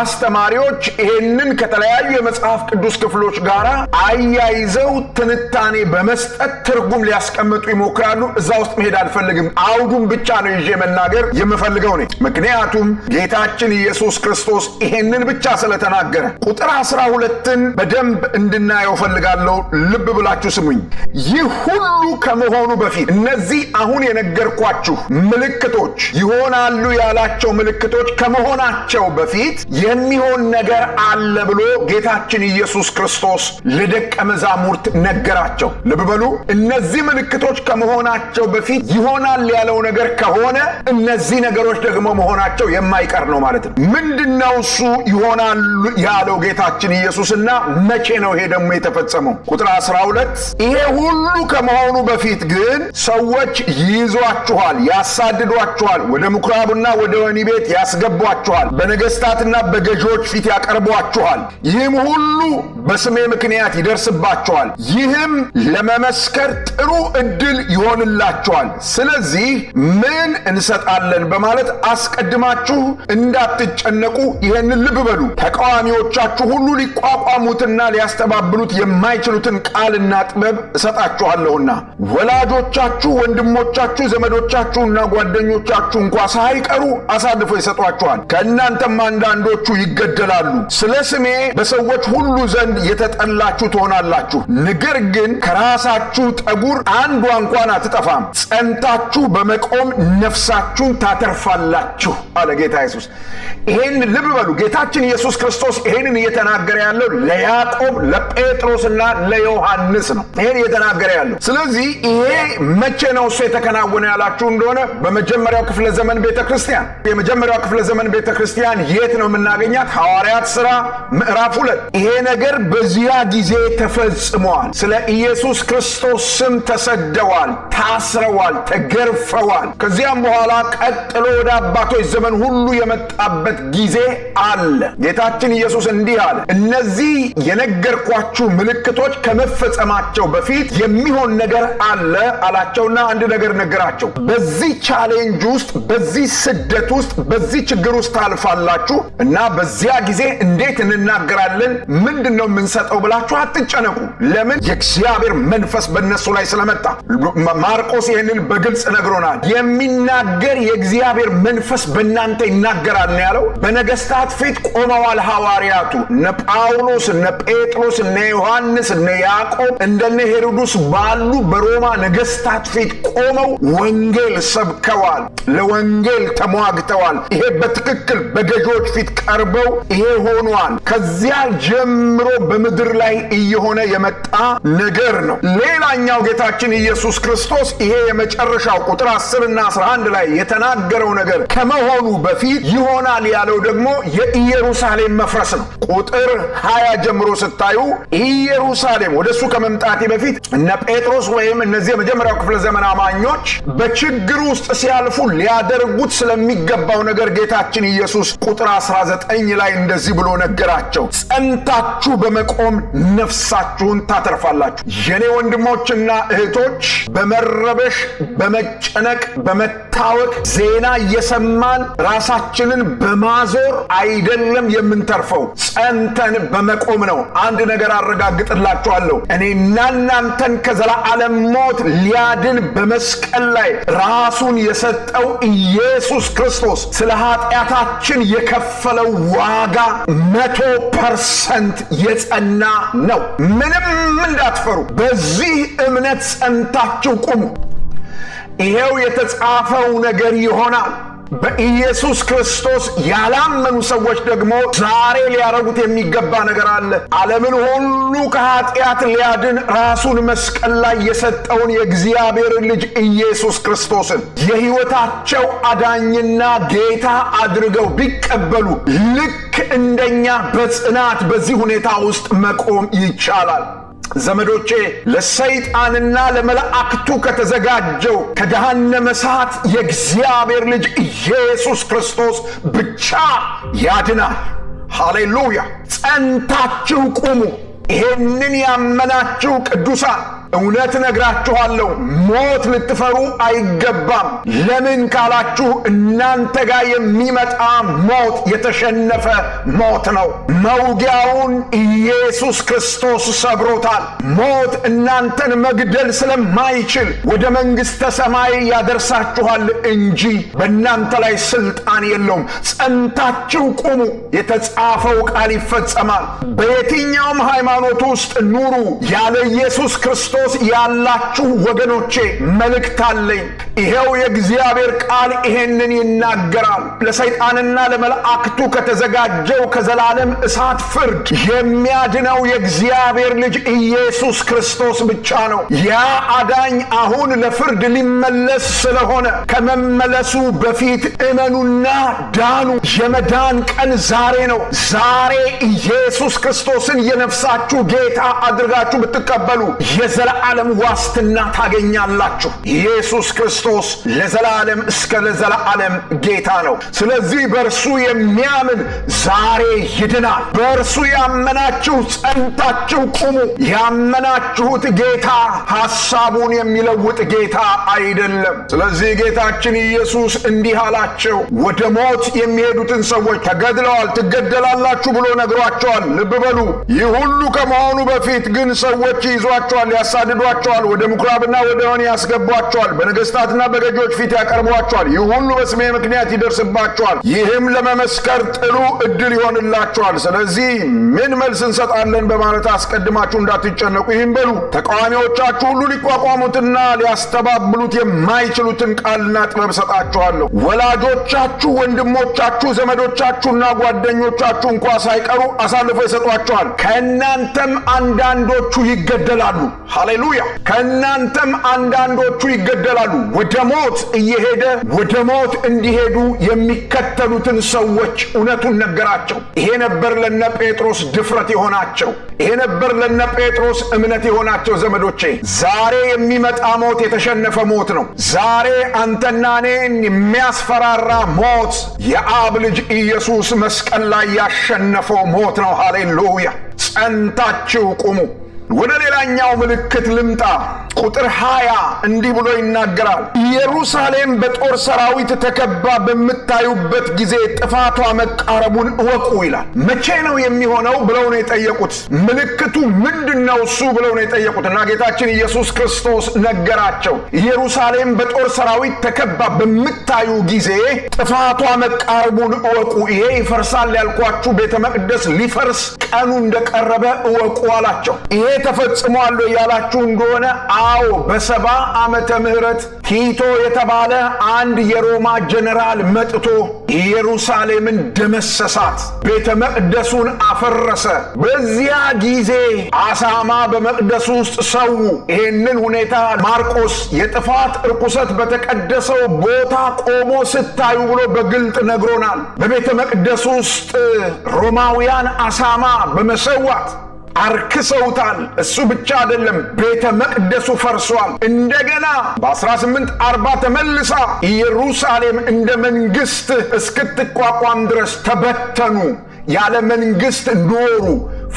አስተማሪዎች ይሄንን ከተለያዩ የመጽሐፍ ቅዱስ ክፍሎች ጋር አያይዘው ትንታኔ በመስጠት ትርጉም ሊያስቀምጡ ይሞክራሉ። እዛ ውስጥ መሄድ አልፈልግም። አውዱን ብቻ ነው ይዤ መናገር የምፈልገው ነኝ። ምክንያቱም ጌታችን ኢየሱስ ክርስቶስ ይሄንን ብቻ ስለተናገረ። ቁጥር 12ን በደንብ እንድናየው ፈልጋለሁ። ልብ ብላችሁ ስሙኝ። ይህ ሁሉ ከመሆኑ በፊት እነዚህ አሁን የነገርኳችሁ ምልክቶች ይሆናሉ ያላቸው ምልክቶች ከመሆናቸው በፊት የሚሆን ነገር አለ ብሎ ጌታችን ኢየሱስ ክርስቶስ ለደቀ መዛሙርት ነገራቸው። ልብ በሉ። እነዚህ ምልክቶች ከመሆናቸው በፊት ይሆናል ያለው ነገር ከሆነ እነዚህ ነገሮች ደግሞ መሆናቸው የማይቀር ነው ማለት ነው። ምንድነው እሱ ይሆናል ያለው ጌታችን ኢየሱስና መቼ ነው ይሄ ደግሞ የተፈጸመው? ቁጥር 12 ይሄ ሁሉ ከመሆኑ በፊት ግን ሰዎች ይይዟችኋል፣ ያሳድዷችኋል፣ ወደ ምኩራብና ወደ ወህኒ ቤት ያስገቧችኋል፣ በነገሥታትና በገዢዎች ፊት ያቀርቧችኋል። ይህም ሁሉ በስሜ ምክንያት ይደርስባችኋል። ይህም ለመመስከር ጥሩ ዕድል ይሆንላችኋል። ስለዚህ ምን እንሰጣለን በማለት አስቀድማችሁ እንዳትጨነቁ ይህንን ልብ በሉ። ተቃዋሚዎቻችሁ ሁሉ ሊቋቋሙትና ሊያስተባብሉት የማይችሉትን ቃልና ጥበብ እሰጣችኋለሁና ወላጆቻችሁ፣ ወንድሞቻችሁ፣ ዘመዶቻችሁና ጓደኞቻችሁ እንኳ ሳይቀሩ አሳልፎ ይሰጧችኋል። ከእናንተም አንዳንዶቹ ይገደላሉ። ስለ ስሜ በሰዎች ሁሉ ዘንድ የተጠላችሁ ትሆናላችሁ። ነገር ግን ከራሳችሁ ጠጉር አንዷ እንኳን አትጠፋም። ጸንታችሁ በመቆም ነፍሳችሁን ታተርፋላችሁ አለ ጌታ ኢየሱስ። ይሄን ልብ በሉ። ጌታችን ኢየሱስ ክርስቶስ ይሄንን እየተናገረ ያለው ለያዕቆብ፣ ለጴጥሮስና ለዮሐንስ ነው። ይሄን እየተናገረ ያለው። ስለዚህ ይሄ መቼ ነው እሱ የተከናወነ ያላችሁ እንደሆነ በመጀመሪያው ክፍለ ዘመን ቤተክርስቲያን። የመጀመሪያው ክፍለ ዘመን ቤተክርስቲያን የት ነው የምናገኛት? ሐዋርያት ሥራ ምዕራፍ 2። ይሄ ነገር በዚያ ጊዜ ተፈጽሟል። ስለ ኢየሱስ ክርስቶስ ስም ተሰደዋል፣ ታስረዋል፣ ተገርፈዋል። ከዚያም በኋላ ቀጥሎ ወደ አባቶች ዘመን ሁሉ የመጣበት ጊዜ አለ። ጌታችን ኢየሱስ እንዲህ አለ፣ እነዚህ የነገርኳችሁ ምልክቶች ከመፈጸማቸው በፊት የሚሆን ነገር አለ አላቸውና አንድ ነገር ነገራቸው። በዚህ ቻሌንጅ ውስጥ፣ በዚህ ስደት ውስጥ፣ በዚህ ችግር ውስጥ ታልፋላችሁ እና በዚያ ጊዜ እንዴት እንናገራለን፣ ምንድን ነው የምንሰጠው ብላችሁ አትጨነቁ። ለምን? የእግዚአብሔር መንፈስ በእነሱ ላይ ስለመጣ። ማርቆስ ይህንን በግልጽ ነግሮናል። የሚናገር የእግዚአብሔር መንፈስ በእናንተ ይናገራል ነው ያለው። በነገስታት ፊት ቆመዋል ሐዋርያቱ። እነ ጳውሎስ፣ እነ ጴጥሮስ፣ እነ ዮሐንስ፣ እነ ያዕቆብ እንደነ ሄሮድስ ባሉ በሮማ ነገስታት ፊት ቆመው ወንጌል ሰብከዋል፣ ለወንጌል ተሟግተዋል። ይሄ በትክክል በገዢዎች ፊት ቀርበው ይሄ ሆኗል። ከዚያ ጀምሮ በምድር ላይ እየሆነ የመጣ ነገር ነው። ሌላኛው ጌታችን ኢየሱስ ክርስቶስ ይሄ የመጨረሻው ቁጥር 10 እና 11 ላይ የተናገረው ነገር ከመሆኑ በፊት ይሆናል ያለው ደግሞ የኢየሩሳሌም መፍረስ ነው። ቁጥር 20 ጀምሮ ስታዩ ኢየሩሳሌም ወደሱ ከመምጣቴ በፊት እነ ጴጥሮስ ወይም እነዚህ የመጀመሪያው ክፍለ ዘመን አማኞች በችግር ውስጥ ሲያልፉ ሊያደርጉት ስለሚገባው ነገር ጌታችን ኢየሱስ ቁጥር 19 ላይ እንደዚህ ብሎ ነገራቸው። ጸንታችሁ በመቆም ነፍሳችሁን ታተርፋላችሁ። የኔ ወንድሞችና እህቶች በመረበሽ በመጨነቅ በመታወቅ ዜና እየሰማን ራሳችንን በማዞር አይደለም የምንተርፈው፣ ጸንተን በመቆም ነው። አንድ ነገር አረጋግጥላችኋለሁ፣ እኔና እናንተን ከዘላለም ከዘላለም ሞት ሊያድን በመስቀል ላይ ራሱን የሰጠው ኢየሱስ ክርስቶስ ስለ ኃጢአታችን የከፈለው ዋጋ 100% የጸና ነው። ምንም እንዳትፈሩ፣ በዚህ እምነት ጸንታችሁ ቁሙ። ይሄው የተጻፈው ነገር ይሆናል። በኢየሱስ ክርስቶስ ያላመኑ ሰዎች ደግሞ ዛሬ ሊያረጉት የሚገባ ነገር አለ። ዓለምን ሁሉ ከኃጢአት ሊያድን ራሱን መስቀል ላይ የሰጠውን የእግዚአብሔር ልጅ ኢየሱስ ክርስቶስን የሕይወታቸው አዳኝና ጌታ አድርገው ቢቀበሉ ልክ እንደኛ በጽናት በዚህ ሁኔታ ውስጥ መቆም ይቻላል። ዘመዶቼ፣ ለሰይጣንና ለመላእክቱ ከተዘጋጀው ከገሃነመ እሳት የእግዚአብሔር ልጅ ኢየሱስ ክርስቶስ ብቻ ያድናል። ሃሌሉያ! ጸንታችሁ ቁሙ። ይሄንን ያመናችሁ ቅዱሳን እውነት ነግራችኋለሁ፣ ሞት ልትፈሩ አይገባም። ለምን ካላችሁ እናንተ ጋር የሚመጣ ሞት የተሸነፈ ሞት ነው። መውጊያውን ኢየሱስ ክርስቶስ ሰብሮታል። ሞት እናንተን መግደል ስለማይችል ወደ መንግሥተ ሰማይ ያደርሳችኋል እንጂ በእናንተ ላይ ስልጣን የለውም። ጸንታችሁ ቁሙ። የተጻፈው ቃል ይፈጸማል። በየትኛውም ሃይማኖት ውስጥ ኑሩ፣ ያለ ኢየሱስ ክርስቶስ ያላችሁ ወገኖቼ መልእክት አለኝ። ይሄው የእግዚአብሔር ቃል ይሄንን ይናገራል። ለሰይጣንና ለመላእክቱ ከተዘጋጀው ከዘላለም እሳት ፍርድ የሚያድነው የእግዚአብሔር ልጅ ኢየሱስ ክርስቶስ ብቻ ነው። ያ አዳኝ አሁን ለፍርድ ሊመለስ ስለሆነ ከመመለሱ በፊት እመኑና ዳኑ። የመዳን ቀን ዛሬ ነው። ዛሬ ኢየሱስ ክርስቶስን የነፍሳችሁ ጌታ አድርጋችሁ ብትቀበሉ የዘላለም ዋስትና ታገኛላችሁ። ኢየሱስ ክርስቶስ ለዘላለም እስከ ለዘላለም ጌታ ነው። ስለዚህ በእርሱ የሚያምን ዛሬ ይድናል። በእርሱ ያመናችሁ ጸንታችሁ ቁሙ። ያመናችሁት ጌታ ሐሳቡን የሚለውጥ ጌታ አይደለም። ስለዚህ ጌታችን ኢየሱስ እንዲህ አላቸው። ወደ ሞት የሚሄዱትን ሰዎች ተገድለዋል፣ ትገደላላችሁ ብሎ ነግሯቸዋል። ልብ በሉ። ይህ ሁሉ ከመሆኑ በፊት ግን ሰዎች ይዟቸዋል፣ ያሳድዷቸዋል፣ ወደ ምኩራብና ወደ ወህኒ ያስገቧቸዋል፣ በነገሥታትና በገዦች ፊት ያቀርቧቸዋል። ይህ ሁሉ በስሜ ምክንያት ይደርስባቸዋል። ይህም ለመመስከር ጥሩ ዕድል ይሆንላቸዋል። ስለዚህ ምን መልስ እንሰጣለን በማለት አስቀድማችሁ እንዳትጨነቁ ይህን በሉ። ተቃዋሚዎቻችሁ ሁሉ ሊቋቋሙትና ሊያስተባብሉት የማይችሉትን ቃልና ጥበብ ሰጣችኋለሁ። ወላጆቻችሁ፣ ወንድሞቻችሁ፣ ዘመዶቻችሁና ጓደኞቻችሁ እንኳ ሳይቀሩ አሳልፈው ይሰጧቸዋል። ከእናንተም አንዳንዶቹ ይገደላሉ። ሃሌሉያ! ከእናንተም አንዳንዶቹ ይገደላሉ። ወደ ሞት እየሄደ ወደ ሞት እንዲሄዱ የሚከተሉትን ሰዎች እውነቱን ነገራቸው። ይሄ ነበር ለነ ጴጥሮስ ድፍረት የሆናቸው። ይሄ ነበር ለነ ጴጥሮስ እምነት የሆናቸው። ዘመዶቼ፣ ዛሬ የሚመጣ ሞት የተሸነፈ ሞት ነው። ዛሬ አንተና እኔን የሚያስፈራራ ሞት የአብ ልጅ ኢየሱስ መስቀል ላይ ያሸነፈው ሞት ነው። ሃሌሉያ! ጸንታችሁ ቁሙ። ወደ ሌላኛው ምልክት ልምጣ። ቁጥር 20 እንዲህ ብሎ ይናገራል። ኢየሩሳሌም በጦር ሰራዊት ተከባ በምታዩበት ጊዜ ጥፋቷ መቃረቡን እወቁ ይላል። መቼ ነው የሚሆነው ብለው ነው የጠየቁት። ምልክቱ ምንድነው እሱ ብለው ነው የጠየቁት። እና ጌታችን ኢየሱስ ክርስቶስ ነገራቸው። ኢየሩሳሌም በጦር ሰራዊት ተከባ በምታዩ ጊዜ ጥፋቷ መቃረቡን እወቁ። ይሄ ይፈርሳል ያልኳችሁ ቤተ መቅደስ ሊፈርስ ቀኑ እንደቀረበ እወቁ አላቸው። ይሄ ተፈጽሟል ያላችሁ እንደሆነ አዎ፣ በ70 ዓመተ ምህረት ቲቶ የተባለ አንድ የሮማ ጀነራል መጥቶ ኢየሩሳሌምን ደመሰሳት፣ ቤተ መቅደሱን አፈረሰ። በዚያ ጊዜ አሳማ በመቅደሱ ውስጥ ሰው። ይሄንን ሁኔታ ማርቆስ የጥፋት ርኩሰት በተቀደሰው ቦታ ቆሞ ስታዩ ብሎ በግልጥ ነግሮናል። በቤተ መቅደሱ ውስጥ ሮማውያን አሳማ በመሰዋት አርክሰውታል። እሱ ብቻ አይደለም፣ ቤተ መቅደሱ ፈርሷል። እንደገና በ1840 ተመልሳ ኢየሩሳሌም እንደ መንግስት እስክትቋቋም ድረስ ተበተኑ። ያለ መንግስት ኖሩ።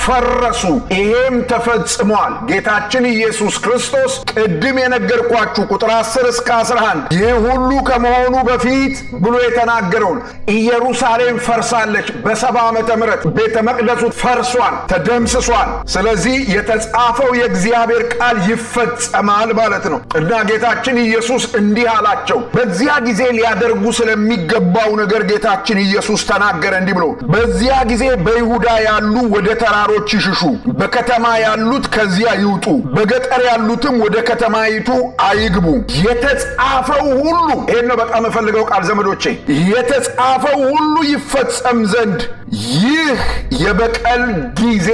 ፈረሱ። ይሄም ተፈጽሟል። ጌታችን ኢየሱስ ክርስቶስ ቅድም የነገርኳችሁ ቁጥር 10 እስከ 11 ይህ ሁሉ ከመሆኑ በፊት ብሎ የተናገረውን ኢየሩሳሌም ፈርሳለች። በ70 ዓመተ ምህረት ቤተ መቅደሱ ፈርሷል፣ ተደምስሷል። ስለዚህ የተጻፈው የእግዚአብሔር ቃል ይፈጸማል ማለት ነው እና ጌታችን ኢየሱስ እንዲህ አላቸው። በዚያ ጊዜ ሊያደርጉ ስለሚገባው ነገር ጌታችን ኢየሱስ ተናገረ እንዲህ ብሎ፣ በዚያ ጊዜ በይሁዳ ያሉ ወደ ተራሮች ይሽሹ፣ በከተማ ያሉት ከዚያ ይውጡ፣ በገጠር ያሉትም ወደ ከተማይቱ አይግቡ። የተጻፈው ሁሉ ይሄን ነው በጣም የምፈልገው ቃል ዘመዶቼ፣ የተጻፈው ሁሉ ይፈጸም ዘንድ ይህ የበቀል ጊዜ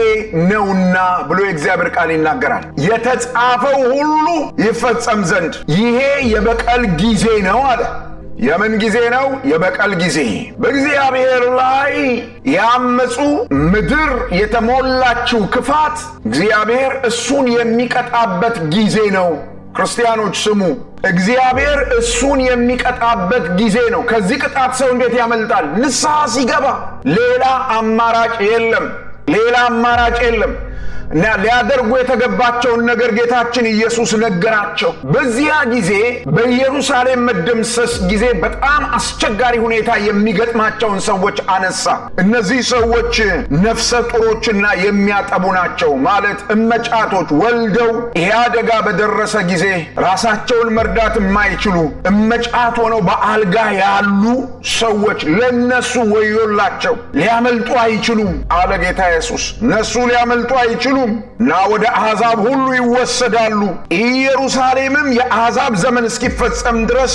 ነውና ብሎ የእግዚአብሔር ቃል ይናገራል። የተጻፈው ሁሉ ይፈጸም ዘንድ ይሄ የበቀል ጊዜ ነው አለ። የምን ጊዜ ነው? የበቀል ጊዜ። በእግዚአብሔር ላይ ያመፁ ምድር የተሞላችው ክፋት እግዚአብሔር እሱን የሚቀጣበት ጊዜ ነው። ክርስቲያኖች ስሙ፣ እግዚአብሔር እሱን የሚቀጣበት ጊዜ ነው። ከዚህ ቅጣት ሰው እንዴት ያመልጣል? ንስሐ ሲገባ። ሌላ አማራጭ የለም፣ ሌላ አማራጭ የለም። እና ሊያደርጉ የተገባቸውን ነገር ጌታችን ኢየሱስ ነገራቸው። በዚያ ጊዜ በኢየሩሳሌም መደምሰስ ጊዜ በጣም አስቸጋሪ ሁኔታ የሚገጥማቸውን ሰዎች አነሳ። እነዚህ ሰዎች ነፍሰ ጡሮችና የሚያጠቡ ናቸው። ማለት እመጫቶች፣ ወልደው ይሄ አደጋ በደረሰ ጊዜ ራሳቸውን መርዳት የማይችሉ እመጫት ሆነው በአልጋ ያሉ ሰዎች፣ ለነሱ ወዮላቸው፣ ሊያመልጡ አይችሉም አለ ጌታ ኢየሱስ። እነሱ ሊያመልጡ አይችሉም እና ወደ አሕዛብ ሁሉ ይወሰዳሉ። ኢየሩሳሌምም የአሕዛብ ዘመን እስኪፈጸም ድረስ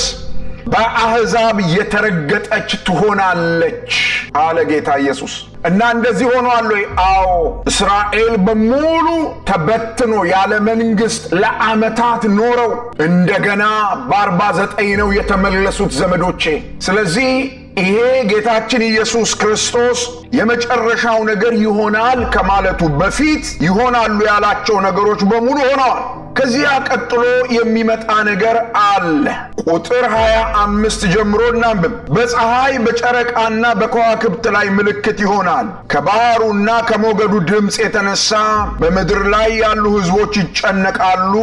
በአሕዛብ የተረገጠች ትሆናለች አለ ጌታ ኢየሱስ። እና እንደዚህ ሆኗል ወይ? አዎ። እስራኤል በሙሉ ተበትኖ ያለ መንግስት ለዓመታት ኖረው እንደገና በ49 ነው የተመለሱት ዘመዶቼ። ስለዚህ ይሄ ጌታችን ኢየሱስ ክርስቶስ የመጨረሻው ነገር ይሆናል ከማለቱ በፊት ይሆናሉ ያላቸው ነገሮች በሙሉ ሆነዋል። ከዚያ ቀጥሎ የሚመጣ ነገር አለ። ቁጥር 25 ጀምሮ እናንብብ። በፀሐይ በጨረቃና በከዋክብት ላይ ምልክት ይሆናል። ከባሕሩና ከሞገዱ ድምፅ የተነሳ በምድር ላይ ያሉ ሕዝቦች ይጨነቃሉ፣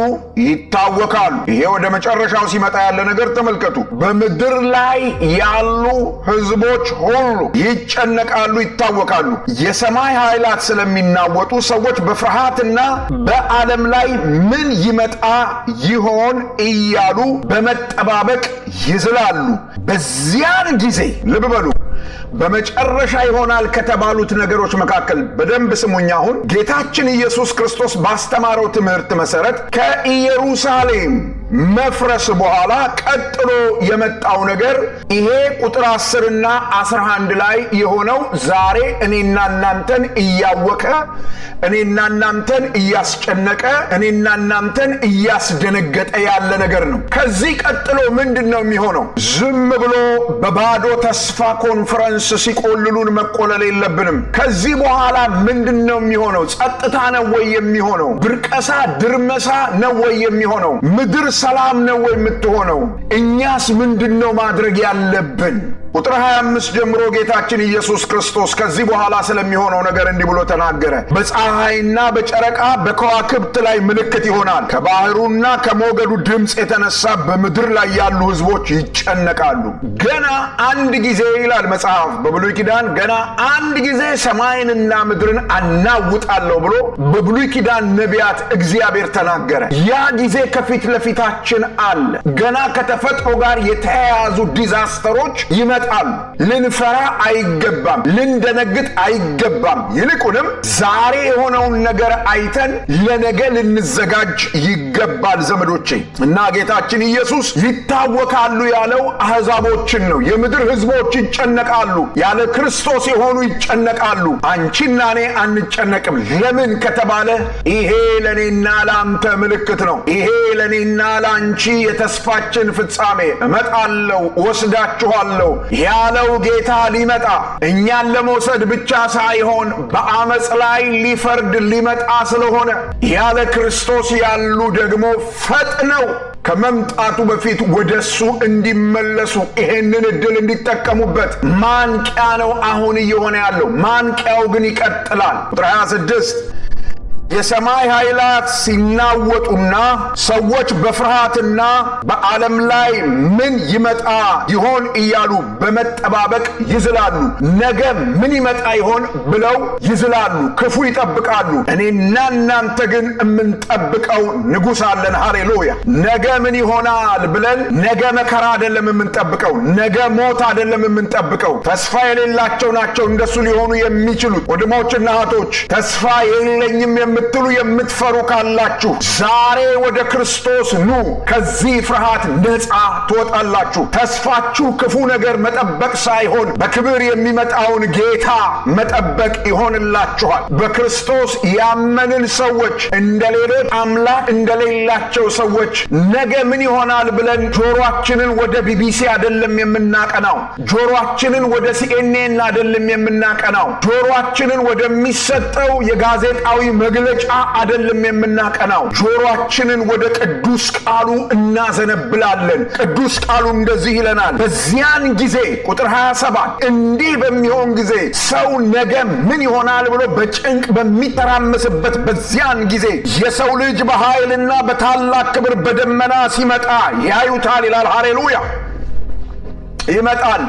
ይታወካሉ። ይሄ ወደ መጨረሻው ሲመጣ ያለ ነገር ተመልከቱ። በምድር ላይ ያሉ ሕዝቦች ሁሉ ይጨነቃሉ፣ ይታወካሉ። የሰማይ ኃይላት ስለሚናወጡ ሰዎች በፍርሃትና በዓለም ላይ ምን ይመጣ ይሆን እያሉ በመጠባበቅ ይዝላሉ። በዚያን ጊዜ ልብ በሉ፣ በመጨረሻ ይሆናል ከተባሉት ነገሮች መካከል በደንብ ስሙኝ። አሁን ጌታችን ኢየሱስ ክርስቶስ ባስተማረው ትምህርት መሰረት ከኢየሩሳሌም መፍረስ በኋላ ቀጥሎ የመጣው ነገር ይሄ ቁጥር 10 እና 11 ላይ የሆነው ዛሬ እኔና እናንተን እያወከ፣ እኔና እናንተን እያስጨነቀ፣ እኔና እናንተን እያስደነገጠ ያለ ነገር ነው። ከዚህ ቀጥሎ ምንድን ነው የሚሆነው? ዝም ብሎ በባዶ ተስፋ ኮንፈረንስ ሲቆልሉን መቆለል የለብንም። ከዚህ በኋላ ምንድን ነው የሚሆነው? ጸጥታ ነው ወይ የሚሆነው? ብርቀሳ ድርመሳ ነው ወይ የሚሆነው? ምድር ሰላም ነው ወይ የምትሆነው? እኛስ ምንድን ነው ማድረግ ያለብን? ቁጥር 25 ጀምሮ ጌታችን ኢየሱስ ክርስቶስ ከዚህ በኋላ ስለሚሆነው ነገር እንዲህ ብሎ ተናገረ። በፀሐይና በጨረቃ በከዋክብት ላይ ምልክት ይሆናል። ከባሕሩና ከሞገዱ ድምፅ የተነሳ በምድር ላይ ያሉ ሕዝቦች ይጨነቃሉ። ገና አንድ ጊዜ ይላል መጽሐፍ በብሉይ ኪዳን፣ ገና አንድ ጊዜ ሰማይንና ምድርን አናውጣለሁ ብሎ በብሉይ ኪዳን ነቢያት እግዚአብሔር ተናገረ። ያ ጊዜ ከፊት ለፊታችን አለ። ገና ከተፈጥሮ ጋር የተያያዙ ዲዛስተሮች ይመጣሉ። ልንፈራ አይገባም፣ ልንደነግጥ አይገባም። ይልቁንም ዛሬ የሆነውን ነገር አይተን ለነገ ልንዘጋጅ ይገባል ዘመዶቼ። እና ጌታችን ኢየሱስ ይታወካሉ ያለው አሕዛቦችን ነው። የምድር ሕዝቦች ይጨነቃሉ፣ ያለ ክርስቶስ የሆኑ ይጨነቃሉ። አንቺና እኔ አንጨነቅም። ለምን ከተባለ ይሄ ለእኔና ለአንተ ምልክት ነው። ይሄ ለእኔና ለአንቺ የተስፋችን ፍጻሜ። እመጣለሁ፣ ወስዳችኋለሁ፣ ያለው ጌታ ሊመጣ እኛን ለመውሰድ ብቻ ሳይሆን በአመፅ ላይ ሊፈርድ ሊመጣ ስለሆነ ያለ ክርስቶስ ያሉ ደግሞ ፈጥነው ከመምጣቱ በፊት ወደሱ እንዲመለሱ ይሄንን እድል እንዲጠቀሙበት ማንቂያ ነው አሁን እየሆነ ያለው። ማንቂያው ግን ይቀጥላል። ቁጥር 26 የሰማይ ኃይላት ሲናወጡና ሰዎች በፍርሃትና በዓለም ላይ ምን ይመጣ ይሆን እያሉ በመጠባበቅ ይዝላሉ። ነገ ምን ይመጣ ይሆን ብለው ይዝላሉ፣ ክፉ ይጠብቃሉ። እኔና እናንተ ግን የምንጠብቀው ንጉሥ አለን። ሃሌሉያ! ነገ ምን ይሆናል ብለን ነገ መከራ አይደለም የምንጠብቀው፣ ነገ ሞት አይደለም የምንጠብቀው። ተስፋ የሌላቸው ናቸው እንደሱ ሊሆኑ የሚችሉት። ወንድሞችና እህቶች ተስፋ የለኝም የምትሉ የምትፈሩ ካላችሁ ዛሬ ወደ ክርስቶስ ኑ። ከዚህ ፍርሃት ነፃ ትወጣላችሁ። ተስፋችሁ ክፉ ነገር መጠበቅ ሳይሆን በክብር የሚመጣውን ጌታ መጠበቅ ይሆንላችኋል። በክርስቶስ ያመንን ሰዎች እንደሌሎች አምላክ እንደሌላቸው ሰዎች ነገ ምን ይሆናል ብለን ጆሮአችንን ወደ ቢቢሲ አይደለም የምናቀናው፣ ጆሮአችንን ወደ ሲኤንኤን አይደለም የምናቀናው፣ ጆሮአችንን ወደሚሰጠው የጋዜጣዊ መግለጫ አይደለም የምናቀናው። ጆሮአችንን ወደ ቅዱስ ቃሉ እናዘነብላለን። ቅዱስ ቃሉ እንደዚህ ይለናል። በዚያን ጊዜ ቁጥር 27 እንዲህ በሚሆን ጊዜ ሰው ነገ ምን ይሆናል ብሎ በጭንቅ በሚተራመስበት በዚያን ጊዜ የሰው ልጅ በኃይልና በታላቅ ክብር በደመና ሲመጣ ያዩታል ይላል። ሃሌሉያ! ይመጣል።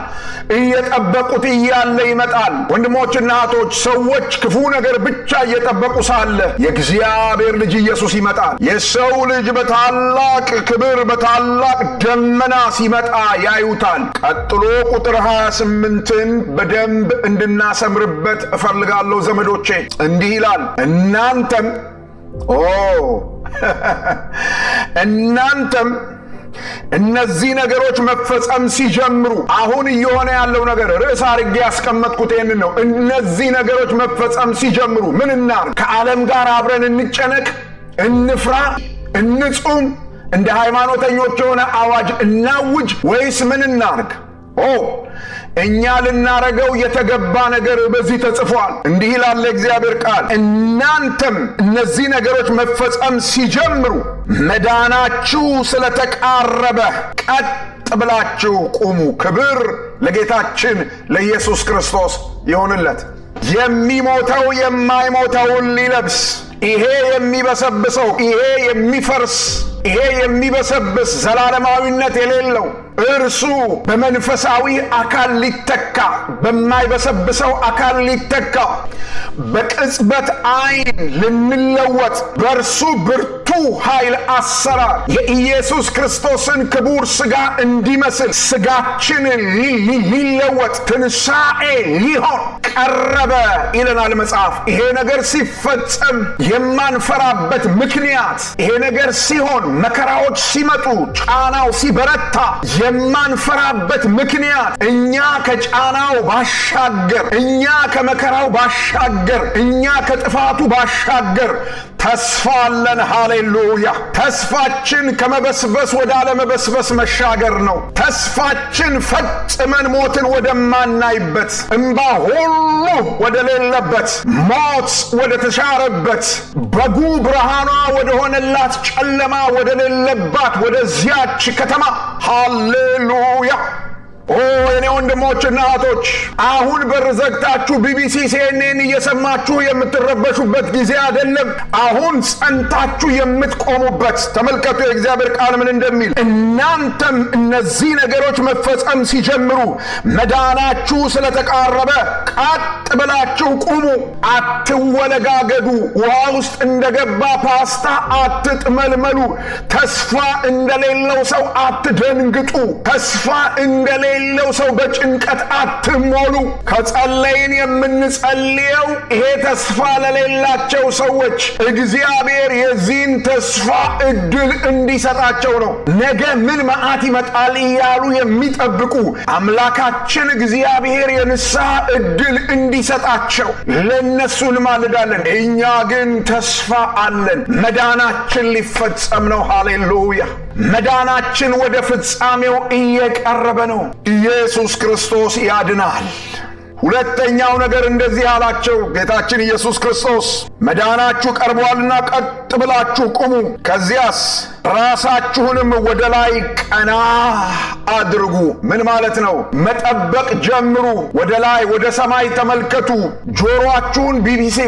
እየጠበቁት እያለ ይመጣል። ወንድሞችና እህቶች ሰዎች ክፉ ነገር ብቻ እየጠበቁ ሳለ የእግዚአብሔር ልጅ ኢየሱስ ይመጣል። የሰው ልጅ በታላቅ ክብር በታላቅ ደመና ሲመጣ ያዩታል። ቀጥሎ ቁጥር 28ን በደንብ እንድናሰምርበት እፈልጋለሁ ዘመዶቼ። እንዲህ ይላል እናንተም እነዚህ ነገሮች መፈጸም ሲጀምሩ፣ አሁን እየሆነ ያለው ነገር ርዕስ አድርጌ ያስቀመጥኩት ይህንን ነው። እነዚህ ነገሮች መፈጸም ሲጀምሩ ምን እናርግ? ከዓለም ጋር አብረን እንጨነቅ? እንፍራ? እንጹም? እንደ ሃይማኖተኞች የሆነ አዋጅ እናውጅ? ወይስ ምን እናርግ? እኛ ልናረገው የተገባ ነገር በዚህ ተጽፏል። እንዲህ ይላል እግዚአብሔር ቃል፣ እናንተም እነዚህ ነገሮች መፈጸም ሲጀምሩ መዳናችሁ ስለተቃረበ ቀጥ ብላችሁ ቁሙ። ክብር ለጌታችን ለኢየሱስ ክርስቶስ ይሁንለት። የሚሞተው የማይሞተውን ሊለብስ፣ ይሄ የሚበሰብሰው፣ ይሄ የሚፈርስ፣ ይሄ የሚበሰብስ ዘላለማዊነት የሌለው እርሱ በመንፈሳዊ አካል ሊተካ፣ በማይበሰብሰው አካል ሊተካ፣ በቅጽበት ዓይን ልንለወጥ በእርሱ ብርቱ ኃይል አሰራር የኢየሱስ ክርስቶስን ክቡር ሥጋ እንዲመስል ሥጋችን ሊለወጥ ትንሣኤ ሊሆን ቀረበ ይለናል መጽሐፍ። ይሄ ነገር ሲፈጸም የማንፈራበት ምክንያት፣ ይሄ ነገር ሲሆን መከራዎች ሲመጡ፣ ጫናው ሲበረታ የማንፈራበት ምክንያት እኛ ከጫናው ባሻገር፣ እኛ ከመከራው ባሻገር፣ እኛ ከጥፋቱ ባሻገር ተስፋ አለን። ሃሌሉያ! ተስፋችን ከመበስበስ ወደ አለመበስበስ መሻገር ነው። ተስፋችን ፈጽመን ሞትን ወደማናይበት፣ እንባ ሁሉ ወደ ሌለበት፣ ሞት ወደ ተሻረበት፣ በጉ ብርሃኗ ወደ ሆነላት ጨለማ ወደ ሌለባት ወደዚያች ከተማ ሃሌሉያ! የኔ ወንድሞችና እህቶች አሁን በር ዘግታችሁ ቢቢሲ ሲኤንኤን እየሰማችሁ የምትረበሹበት ጊዜ አይደለም። አሁን ጸንታችሁ የምትቆሙበት። ተመልከቱ የእግዚአብሔር ቃል ምን እንደሚል፣ እናንተም እነዚህ ነገሮች መፈጸም ሲጀምሩ መዳናችሁ ስለተቃረበ ቀጥ ብላችሁ ቁሙ። አትወለጋገዱ። ውሃ ውስጥ እንደገባ ፓስታ አትጥመልመሉ። ተስፋ እንደሌለው ሰው አትደንግጡ። ተስፋ እንደሌለው ሰው በጭንቀት አትሞሉ። ከጸለይን የምንጸልየው ይሄ ተስፋ ለሌላቸው ሰዎች እግዚአብሔር የዚህን ተስፋ እድል እንዲሰጣቸው ነው። ነገ ምን መዓት ይመጣል እያሉ የሚጠብቁ አምላካችን እግዚአብሔር የንስሐ እድል እንዲሰጣቸው ለነሱ እንማልዳለን። እኛ ግን ተስፋ አለን። መዳናችን ሊፈጸም ነው። ሃሌሉያ! መዳናችን ወደ ፍጻሜው እየቀረበ ነው። ኢየሱስ ክርስቶስ ያድናል። ሁለተኛው ነገር እንደዚህ አላቸው ጌታችን ኢየሱስ ክርስቶስ፣ መዳናችሁ ቀርቧልና ቀጥ ብላችሁ ቁሙ፣ ከዚያስ ራሳችሁንም ወደ ላይ ቀና አድርጉ። ምን ማለት ነው? መጠበቅ ጀምሩ። ወደ ላይ ወደ ሰማይ ተመልከቱ። ጆሮአችሁን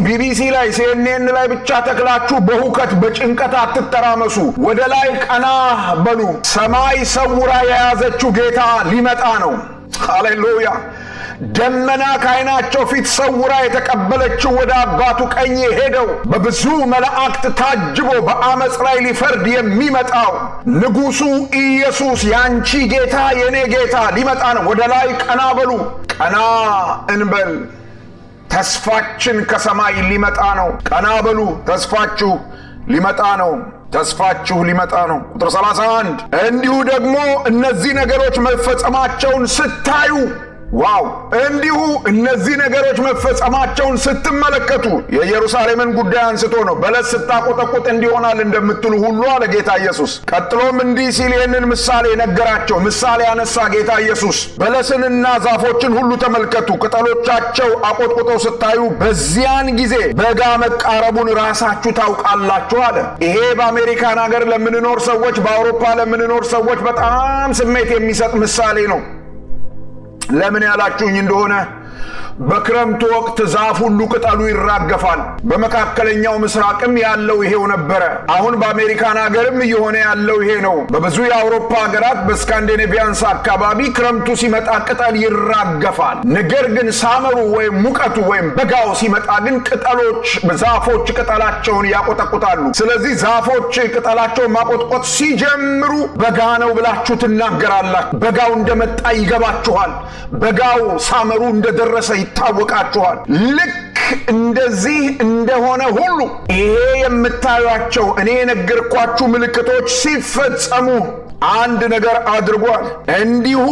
ቢቢሲ ላይ CNN ላይ ብቻ ተክላችሁ በሁከት በጭንቀት አትተራመሱ። ወደ ላይ ቀና በሉ። ሰማይ ሰውራ የያዘችው ጌታ ሊመጣ ነው። ሃሌሉያ! ደመና ከዓይናቸው ፊት ሰውራ የተቀበለችው ወደ አባቱ ቀኝ ሄደው በብዙ መላእክት ታጅቦ በአመፅ ላይ ሊፈርድ የሚመጣው ንጉሡ ኢየሱስ ያንቺ ጌታ የኔ ጌታ ሊመጣ ነው። ወደ ላይ ቀና በሉ። ቀና እንበል። ተስፋችን ከሰማይ ሊመጣ ነው። ቀና በሉ። ተስፋችሁ ሊመጣ ነው። ተስፋችሁ ሊመጣ ነው። ቁጥር 31 እንዲሁ ደግሞ እነዚህ ነገሮች መፈጸማቸውን ስታዩ፣ ዋው! እንዲሁ እነዚህ ነገሮች መፈጸማቸውን ስትመለከቱ፣ የኢየሩሳሌምን ጉዳይ አንስቶ ነው። በለስ ስታቆጠቁጥ እንዲሆናል እንደምትሉ ሁሉ አለ ጌታ ኢየሱስ። ቀጥሎም እንዲህ ሲል ይህንን ምሳሌ ነገራቸው። ምሳሌ ያነሳ ጌታ ኢየሱስ። በለስንና ዛፎችን ሁሉ ተመልከቱ፣ ቅጠሎቻቸው አቆጥቁጠው ስታዩ በዚያን ጊዜ በጋ መቃረቡን ራሳችሁ ታውቃላችሁ አለ። ይሄ በአሜሪካን ሀገር ለምንኖር ሰዎች፣ በአውሮፓ ለምንኖር ሰዎች በጣም ስሜት የሚሰጥ ምሳሌ ነው። ለምን ያላችሁኝ እንደሆነ በክረምቱ ወቅት ዛፍ ሁሉ ቅጠሉ ይራገፋል። በመካከለኛው ምስራቅም ያለው ይሄው ነበረ። አሁን በአሜሪካን ሀገርም እየሆነ ያለው ይሄ ነው። በብዙ የአውሮፓ ሀገራት በስካንዲኔቪያንስ አካባቢ ክረምቱ ሲመጣ ቅጠል ይራገፋል። ነገር ግን ሳመሩ ወይም ሙቀቱ ወይም በጋው ሲመጣ ግን ዛፎች ቅጠላቸውን ያቆጠቁጣሉ። ስለዚህ ዛፎች ቅጠላቸውን ማቆጥቆጥ ሲጀምሩ በጋ ነው ብላችሁ ትናገራላችሁ። በጋው እንደመጣ ይገባችኋል። በጋው ሳመሩ እንደደረሰ ይታወቃችኋል። ልክ እንደዚህ እንደሆነ ሁሉ ይሄ የምታዩአቸው እኔ የነገርኳችሁ ምልክቶች ሲፈጸሙ አንድ ነገር አድርጓል። እንዲሁ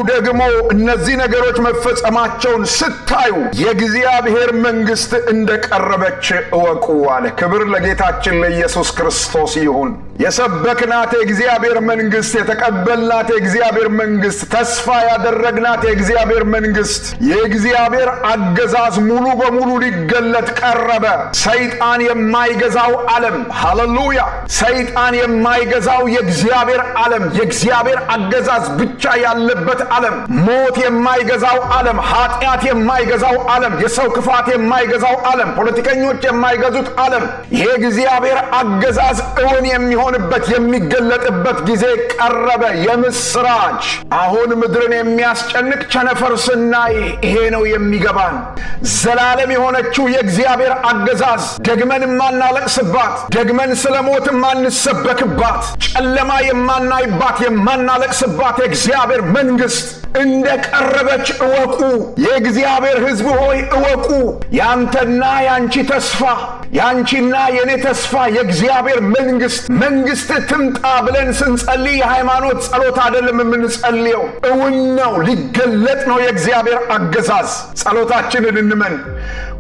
ደግሞ እነዚህ ነገሮች መፈጸማቸውን ስታዩ የእግዚአብሔር መንግሥት እንደቀረበች እወቁ አለ። ክብር ለጌታችን ለኢየሱስ ክርስቶስ ይሁን። የሰበክናት የእግዚአብሔር መንግሥት፣ የተቀበልናት የእግዚአብሔር መንግሥት፣ ተስፋ ያደረግናት የእግዚአብሔር መንግሥት፣ የእግዚአብሔር አገዛዝ ሙሉ በሙሉ ሊገለጥ ቀረበ። ሰይጣን የማይገዛው ዓለም፣ ሃሌሉያ! ሰይጣን የማይገዛው የእግዚአብሔር ዓለም፣ የእግዚአብሔር አገዛዝ ብቻ ያለበት ዓለም፣ ሞት የማይገዛው ዓለም፣ ኃጢአት የማይገዛው ዓለም፣ የሰው ክፋት የማይገዛው ዓለም፣ ፖለቲከኞች የማይገዙት ዓለም፣ የእግዚአብሔር አገዛዝ እውን የሚሆንበት የሚገለጥበት ጊዜ ቀረበ። የምስራች! አሁን ምድርን የሚያስጨንቅ ቸነፈር ስናይ ይሄ ነው የሚገባን። ዘላለም የሆነችው የእግዚአብሔር አገዛዝ፣ ደግመን የማናለቅስባት፣ ደግመን ስለ ሞት የማንሰበክባት፣ ጨለማ የማናይባት የማናለቅስባት የእግዚአብሔር መንግሥት እንደቀረበች እወቁ። የእግዚአብሔር ሕዝብ ሆይ እወቁ። ያንተና ያንቺ ተስፋ፣ ያንቺና የኔ ተስፋ የእግዚአብሔር መንግሥት ትምጣ ብለን ስንጸልይ የሃይማኖት ጸሎት አይደለም የምንጸልየው። እውን ነው፣ ሊገለጥ ነው የእግዚአብሔር አገዛዝ። ጸሎታችንን እንመን።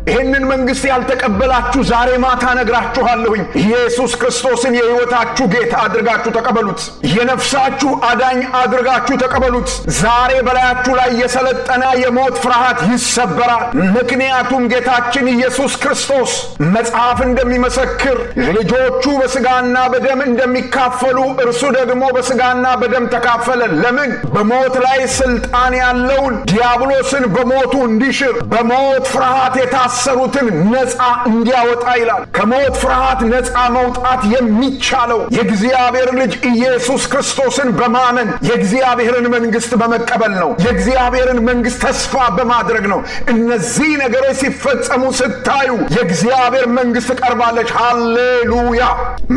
ይህንን መንግሥት ያልተቀበላችሁ ዛሬ ማታ ነግራችኋለሁኝ። ኢየሱስ ክርስቶስን የሕይወታችሁ ጌታ አድርጋችሁ ተቀበሉት። የነፍሳችሁ አዳኝ አድርጋችሁ ተቀበሉት። ዛሬ በላያችሁ ላይ የሰለጠነ የሞት ፍርሃት ይሰበራል። ምክንያቱም ጌታችን ኢየሱስ ክርስቶስ መጽሐፍ እንደሚመሰክር ልጆቹ በሥጋና በደም እንደሚካፈሉ እርሱ ደግሞ በሥጋና በደም ተካፈለ። ለምን? በሞት ላይ ሥልጣን ያለውን ዲያብሎስን በሞቱ እንዲሽር፣ በሞት ፍርሃት የታሰሩትን ነፃ እንዲያወጣ ይላል። ከሞት ፍርሃት ነፃ መውጣት የሚቻለው የእግዚአብሔር ልጅ ኢየሱስ ክርስቶስን በማመን የእግዚአብሔርን መንግሥት በመቀበል ነው። የእግዚአብሔርን መንግሥት ተስፋ በማድረግ ነው። እነዚህ ነገሮች ሲፈጸሙ ስታዩ የእግዚአብሔር መንግሥት ቀርባለች። ሃሌሉያ!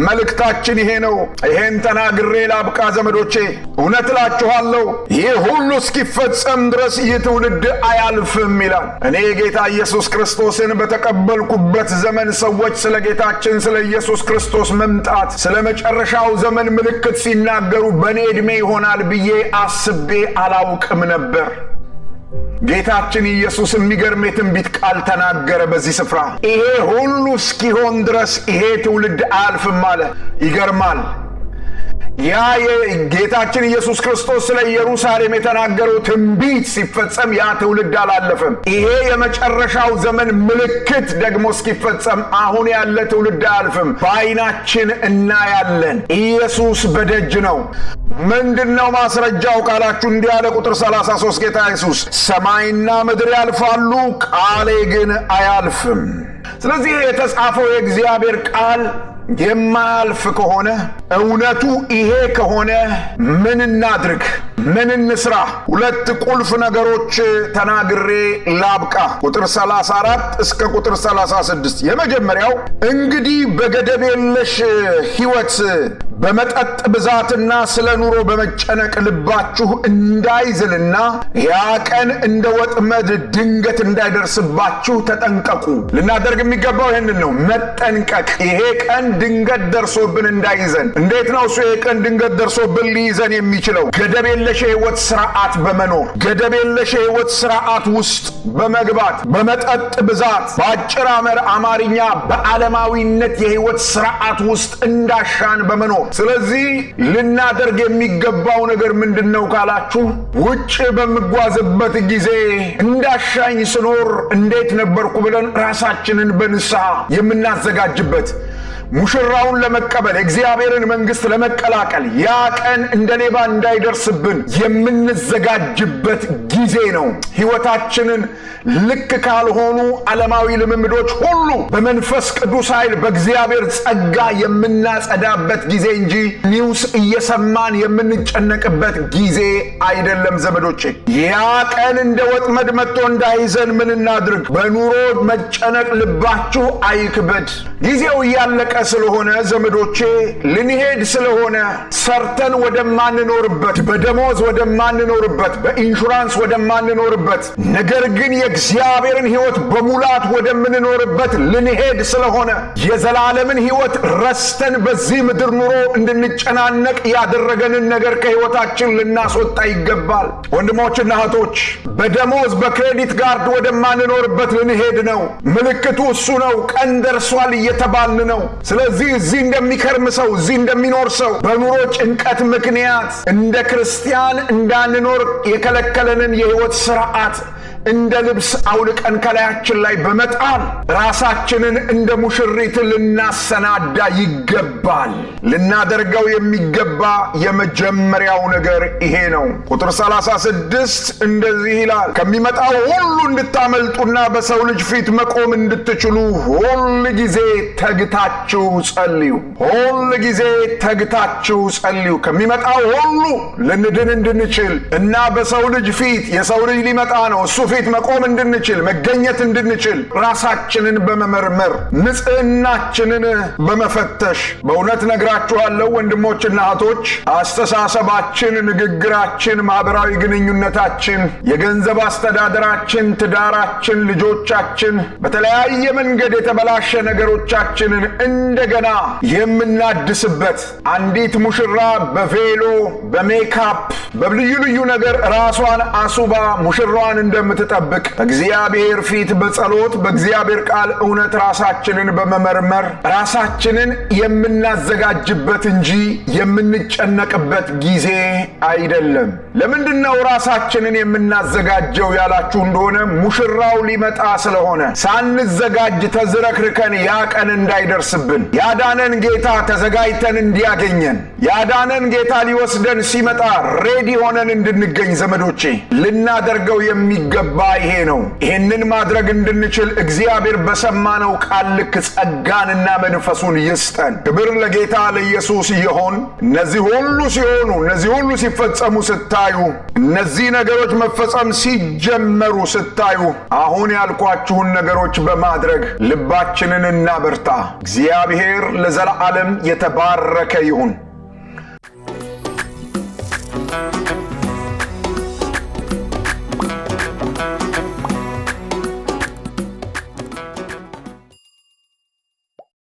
መልእክታችን ይሄ ነው። ይሄን ተናግሬ ላብቃ ዘመዶቼ። እውነት እላችኋለሁ ይህ ሁሉ እስኪፈጸም ድረስ ይህ ትውልድ አያልፍም ይላል። እኔ ጌታ ኢየሱስ ክርስቶስን በተቀበልኩበት ዘመን ሰዎች ስለ ጌታችን ስለ ኢየሱስ ክርስቶስ መምጣት፣ ስለ መጨረሻው ዘመን ምልክት ሲናገሩ በእኔ ዕድሜ ይሆናል ብዬ አስቤ አላውቅም ነበር። ጌታችን ኢየሱስ የሚገርም የትንቢት ቃል ተናገረ በዚህ ስፍራ። ይሄ ሁሉ እስኪሆን ድረስ ይሄ ትውልድ አያልፍም አለ። ይገርማል። ያ የጌታችን ኢየሱስ ክርስቶስ ስለ ኢየሩሳሌም የተናገረው ትንቢት ሲፈጸም ያ ትውልድ አላለፈም። ይሄ የመጨረሻው ዘመን ምልክት ደግሞ እስኪፈጸም አሁን ያለ ትውልድ አያልፍም። በዓይናችን እናያለን። ኢየሱስ በደጅ ነው። ምንድነው ማስረጃው ካላችሁ እንዲህ ያለ ቁጥር 33 ጌታ ኢየሱስ ሰማይና ምድር ያልፋሉ፣ ቃሌ ግን አያልፍም። ስለዚህ የተጻፈው የእግዚአብሔር ቃል የማያልፍ ከሆነ እውነቱ ይሄ ከሆነ ምን እናድርግ? ምን እንስራ? ሁለት ቁልፍ ነገሮች ተናግሬ ላብቃ። ቁጥር 34 እስከ ቁጥር 36 የመጀመሪያው እንግዲህ በገደብ የለሽ ሕይወት በመጠጥ ብዛትና ስለ ኑሮ በመጨነቅ ልባችሁ እንዳይዝልና ያ ቀን እንደ ወጥመድ ድንገት እንዳይደርስባችሁ ተጠንቀቁ። ልናደርግ የሚገባው ይህንን ነው፣ መጠንቀቅ። ይሄ ቀን ድንገት ደርሶብን እንዳይዘን። እንዴት ነው እሱ ይሄ ቀን ድንገት ደርሶብን ሊይዘን የሚችለው? ገደብ የለሽ የሕይወት ስርዓት በመኖር ገደብ የለሽ የሕይወት ስርዓት ውስጥ በመግባት በመጠጥ ብዛት፣ በአጭር አማርኛ በዓለማዊነት የሕይወት ስርዓት ውስጥ እንዳሻን በመኖር። ስለዚህ ልናደርግ የሚገባው ነገር ምንድነው ካላችሁ፣ ውጭ በምጓዝበት ጊዜ እንዳሻኝ ስኖር እንዴት ነበርኩ ብለን ራሳችንን በንስሐ የምናዘጋጅበት፣ ሙሽራውን ለመቀበል እግዚአብሔርን መንግስት ለመቀላቀል ያ ቀን እንደ ሌባ እንዳይደርስብን የምንዘጋጅበት ጊዜ ነው። ሕይወታችንን ልክ ካልሆኑ ዓለማዊ ልምምዶች ሁሉ በመንፈስ ቅዱስ ኃይል በእግዚአብሔር ጸጋ የምናጸዳበት ጊዜ እንጂ ኒውስ እየሰማን የምንጨነቅበት ጊዜ አይደለም ዘመዶቼ። ያ ቀን እንደ ወጥመድ መጥቶ እንዳይዘን ምን እናድርግ? በኑሮ መጨነቅ ልባችሁ አይክበድ። ጊዜው እያለቀ ስለሆነ ዘመዶቼ፣ ልንሄድ ስለሆነ ሰርተን ወደማንኖርበት፣ በደሞዝ ወደማንኖርበት፣ በኢንሹራንስ ወደማንኖርበት፣ ነገር ግን የእግዚአብሔርን ሕይወት በሙላት ወደምንኖርበት ልንሄድ ስለሆነ የዘላለምን ሕይወት ረስተን በዚህ ምድር ኑሮ እንድንጨናነቅ ያደረገንን ነገር ከሕይወታችን ልናስወጣ ይገባል። ወንድሞችና እህቶች፣ በደሞዝ በክሬዲት ጋርድ ወደማንኖርበት ልንሄድ ነው። ምልክቱ እሱ ነው። ቀን ደርሷል እየተባልን ነው። ስለዚህ እዚህ እንደሚከርም ሰው፣ እዚህ እንደሚኖር ሰው በኑሮ ጭንቀት ምክንያት እንደ ክርስቲያን እንዳንኖር የከለከለንን የሕይወት ስርዓት እንደ ልብስ አውልቀን ከላያችን ላይ በመጣል ራሳችንን እንደ ሙሽሪት ልናሰናዳ ይገባል። ልናደርገው የሚገባ የመጀመሪያው ነገር ይሄ ነው። ቁጥር 36 እንደዚህ ይላል፣ ከሚመጣው ሁሉ እንድታመልጡና በሰው ልጅ ፊት መቆም እንድትችሉ ሁል ጊዜ ተግታችሁ ጸልዩ። ሁል ጊዜ ተግታችሁ ጸልዩ። ከሚመጣው ሁሉ ልንድን እንድንችል እና በሰው ልጅ ፊት የሰው ልጅ ሊመጣ ነው እሱ ፊት መቆም እንድንችል መገኘት እንድንችል ራሳችንን በመመርመር ንጽህናችንን በመፈተሽ በእውነት ነግራችኋለሁ ወንድሞችና እህቶች፣ አስተሳሰባችን፣ ንግግራችን፣ ማህበራዊ ግንኙነታችን፣ የገንዘብ አስተዳደራችን፣ ትዳራችን፣ ልጆቻችን፣ በተለያየ መንገድ የተበላሸ ነገሮቻችንን እንደገና የምናድስበት አንዲት ሙሽራ በቬሎ በሜካፕ በልዩ ልዩ ነገር ራሷን አሱባ ሙሽራዋን እንደምትጠብቅ በእግዚአብሔር ፊት በጸሎት በእግዚአብሔር ቃል እውነት ራሳችንን በመመርመር ራሳችንን የምናዘጋጅበት እንጂ የምንጨነቅበት ጊዜ አይደለም። ለምንድነው ራሳችንን የምናዘጋጀው ያላችሁ እንደሆነ ሙሽራው ሊመጣ ስለሆነ ሳንዘጋጅ ተዝረክርከን ያ ቀን እንዳይደርስብን፣ ያዳነን ጌታ ተዘጋጅተን እንዲያገኘን፣ ያዳነን ጌታ ሊወስደን ሲመጣ ሬዲ ሆነን እንድንገኝ ዘመዶቼ ልናደርገው የሚገባ ይሄ ነው። ይህንን ማድረግ እንድንችል እግዚአብሔር በሰማነው ቃል ልክ ጸጋንና መንፈሱን ይስጠን። ክብር ለጌታ ለኢየሱስ ይሁን። እነዚህ ሁሉ ሲሆኑ፣ እነዚህ ሁሉ ሲፈጸሙ ስታዩ፣ እነዚህ ነገሮች መፈጸም ሲጀመሩ ስታዩ፣ አሁን ያልኳችሁን ነገሮች በማድረግ ልባችንን እናበርታ። እግዚአብሔር ለዘላለም የተባረከ ይሁን።